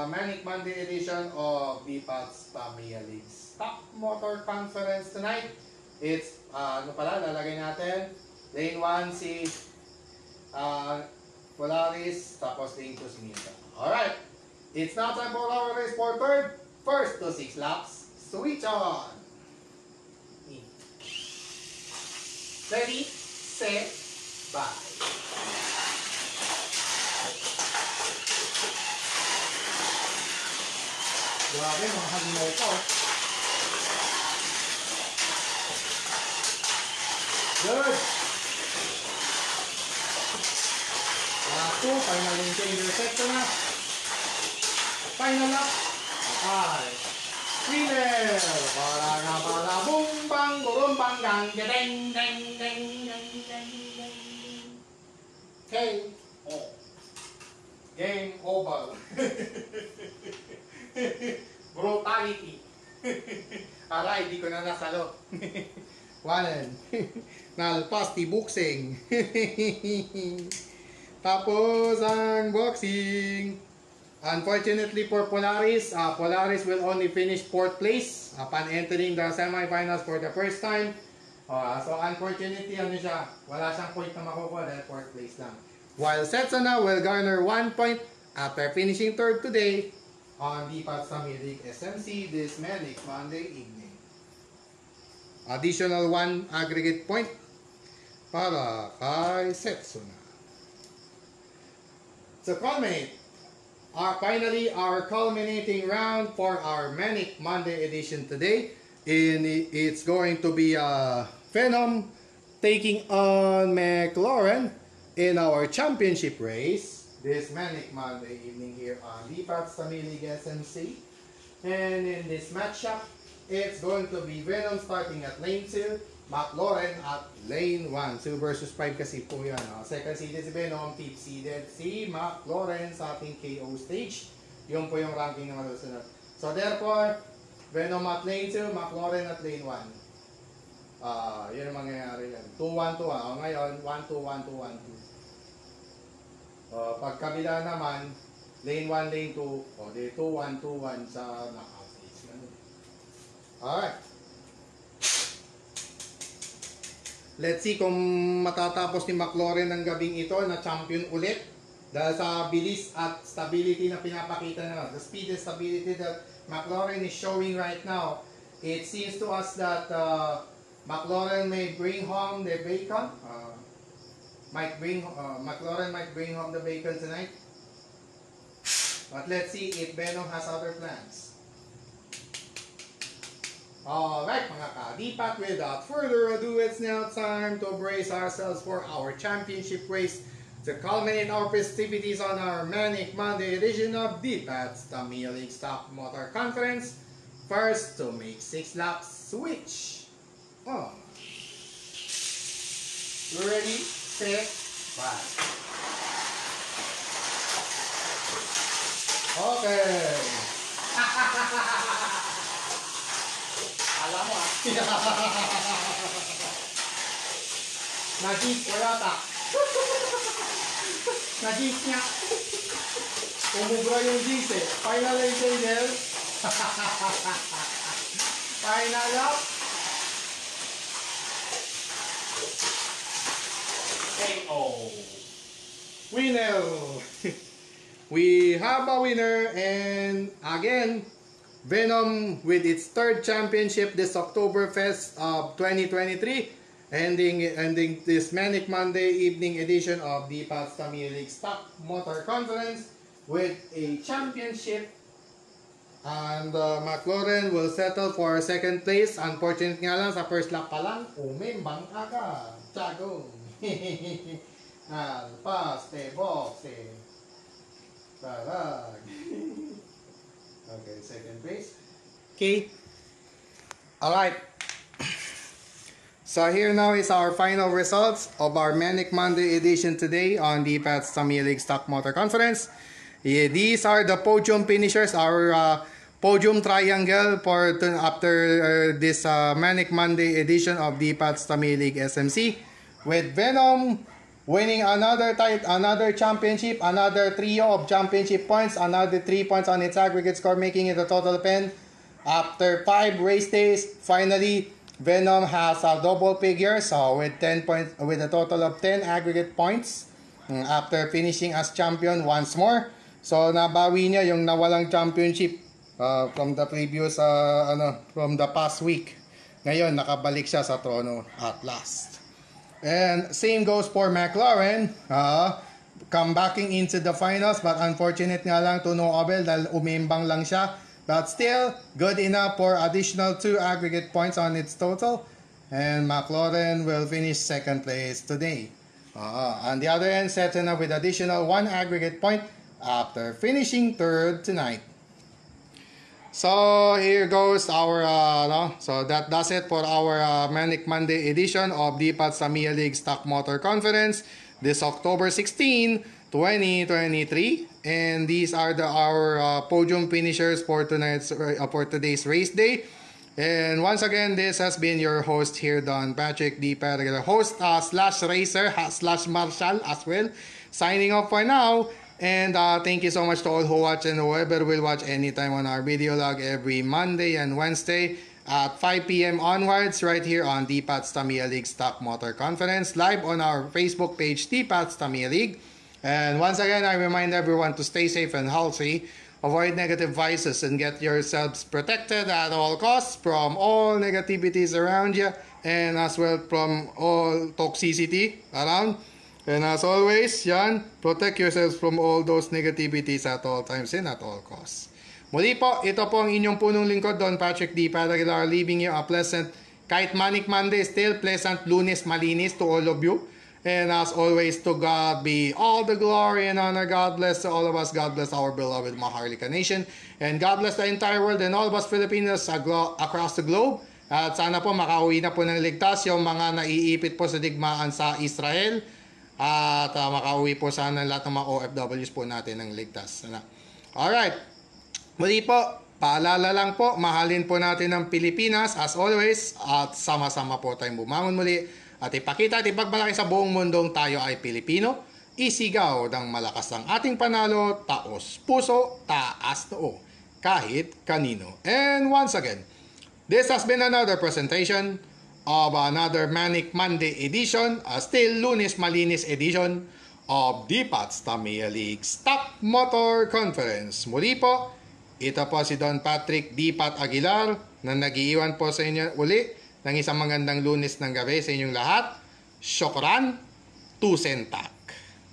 Manic Monday edition of the Pats Tamil League Stock Motor Conference tonight. It's, lalagay natin, lane 1 si Polaris, tapos lane 2 si Mika. Alright, it's now time for our race for third. First to 6 laps, switch on. Ready, set, bye. Grabe, mga halimaw pa. Good. Last 2, final changer sector na. Final lap. Okay. Winner! Para bum bang burum bang gang deng deng deng deng deng deng. KO. Game over. Brutality. Aray, di ko na nasalo. Wanan. Nalpas ti boxing. Tapos ang boxing. Unfortunately for Polaris, Polaris will only finish 4th place upon entering the semifinals for the first time. So unfortunately, ano siya, wala siyang point na makukuha dahil 4th place lang. While Setsuna will garner 1 point after finishing 3rd today on the Patsami League SMC this next Monday evening. Additional 1 aggregate point para kay Setsuna. So culminate. Finally, our culminating round for our Manic Monday edition today. It's going to be Venom taking on McLaurin in our championship race this Manic Monday evening here on the Patsami League SMC. And in this matchup, it's going to be Venom starting at lane 2, McLaurin at lane 1. 2 versus 5 kasi po yan. Second seeded si Venom, 5th seeded si McLaurin sa ating KO stage. Yun po yung ranking na masusunod. So therefore, Venom at lane 2, McLaurin at lane 1. Yun ang mangyayari yan. 2-1-2. Ngayon, 1-2-1-2-1-2. Pag kabila naman, lane 1, lane 2. Di 2-1-2-1 sa knockout stage. Alright. Let's see kung matatapos ni McLaurin ng gabing ito na champion ulit dahil sa bilis at stability na pinapakita na. The speed and stability that McLaurin is showing right now. It seems to us that McLaurin may bring home the bacon. McLaurin might bring home the bacon tonight. But let's see if Venom has other plans. Alright mga kadipat, without further ado, it's now time to brace ourselves for our championship race to culminate our festivities on our Manic Monday edition of the Patsami League Stock Motor Conference. First to make 6 laps switch. Ready, set, 5. Okay. Alam mo Najis ko yata. Najis niya. Umubra yung G's eh. Final lane change. Final lap. KO. Winner. We have a winner, and again, Venom with its 3rd championship this Oktoberfest of 2023, ending this Manic Monday evening edition of the Patsami League Stock Motor Conference with a championship. And McLaurin will settle for 2nd place. Unfortunate nga lang, sa first lap pa lang, umimbang agad. Tiago. Alpaste, boxe. Tarag. Okay, 2nd place. Okay. Alright. So here now is our final results of our Manic Monday edition today on the Patsami League Stock Motor Conference. These are the podium finishers, our podium triangle for after this Manic Monday edition of the Patsami League SMC, with Venom winning another championship, another trio of championship points, another 3 points on its aggregate score, making it a total of 10. After 5 race days, finally Venom has a double figure, so with 10 points, with a total of 10 aggregate points after finishing as champion once more. So nabawi niya yung nawalang championship from the previous from the past week. Ngayon nakabalik siya sa trono at last. And same goes for McLaurin, comebacking into the finals, but unfortunate nga lang to no avail dahil umimbang lang siya. But still, good enough for additional 2 aggregate points on its total. And McLaurin will finish 2nd place today. On the other end, Setsuna with additional 1 aggregate point after finishing 3rd tonight. So here goes our so that does it for our Manic Monday edition of the Patsami League Stock Motor Conference this October 16, 2023, and these are our podium finishers for today's race day. And once again, this has been your host here, Don Patrick D. Perez, host slash racer slash marshal as well. Signing off for now. And thank you so much to all who watch and whoever will watch anytime on our video log every Monday and Wednesday at 5 p.m. onwards right here on DPAT's Tamiya League Stock Motor Conference live on our Facebook page DPAT's Tamiya League. And once again, I remind everyone to stay safe and healthy, avoid negative vices, and get yourselves protected at all costs from all negativities around you and as well from all toxicity around. And as always, yan, protect yourselves from all those negativities at all times and at all costs. Muli po, ito po ang inyong punong lingkod, Don Patrick D. Paragular, leaving you a pleasant, kahit Manic Monday, still pleasant Lunes Malinis to all of you. And as always, to God be all the glory and honor. God bless all of us. God bless our beloved Maharlika Nation. And God bless the entire world and all of us Filipinos across the globe. At sana po makauwi na po ng ligtas yung mga naiipit po sa digmaan sa Israel. At makauwi po sana lahat ng mga OFWs po natin ng ligtas. Alright. Muli po, paalala lang po, mahalin po natin ang Pilipinas as always. At sama-sama po tayong bumangon muli. At ipakita at ipagmalaki sa buong mundong tayo ay Pilipino. Isigaw ng malakas ang ating panalo, taos puso, taas noo, kahit kanino. And once again, this has been another presentation of another Manic Monday edition, still Lunes Malinis edition of DPAT's Tamiya League Stock Motor Conference. Muli po, ito po si Don Patrick DPAT Aguilar na nag-iiwan po sa inyo uli ng isang magandang Lunes ng gabi sa inyong lahat. Shokran, Tusenta.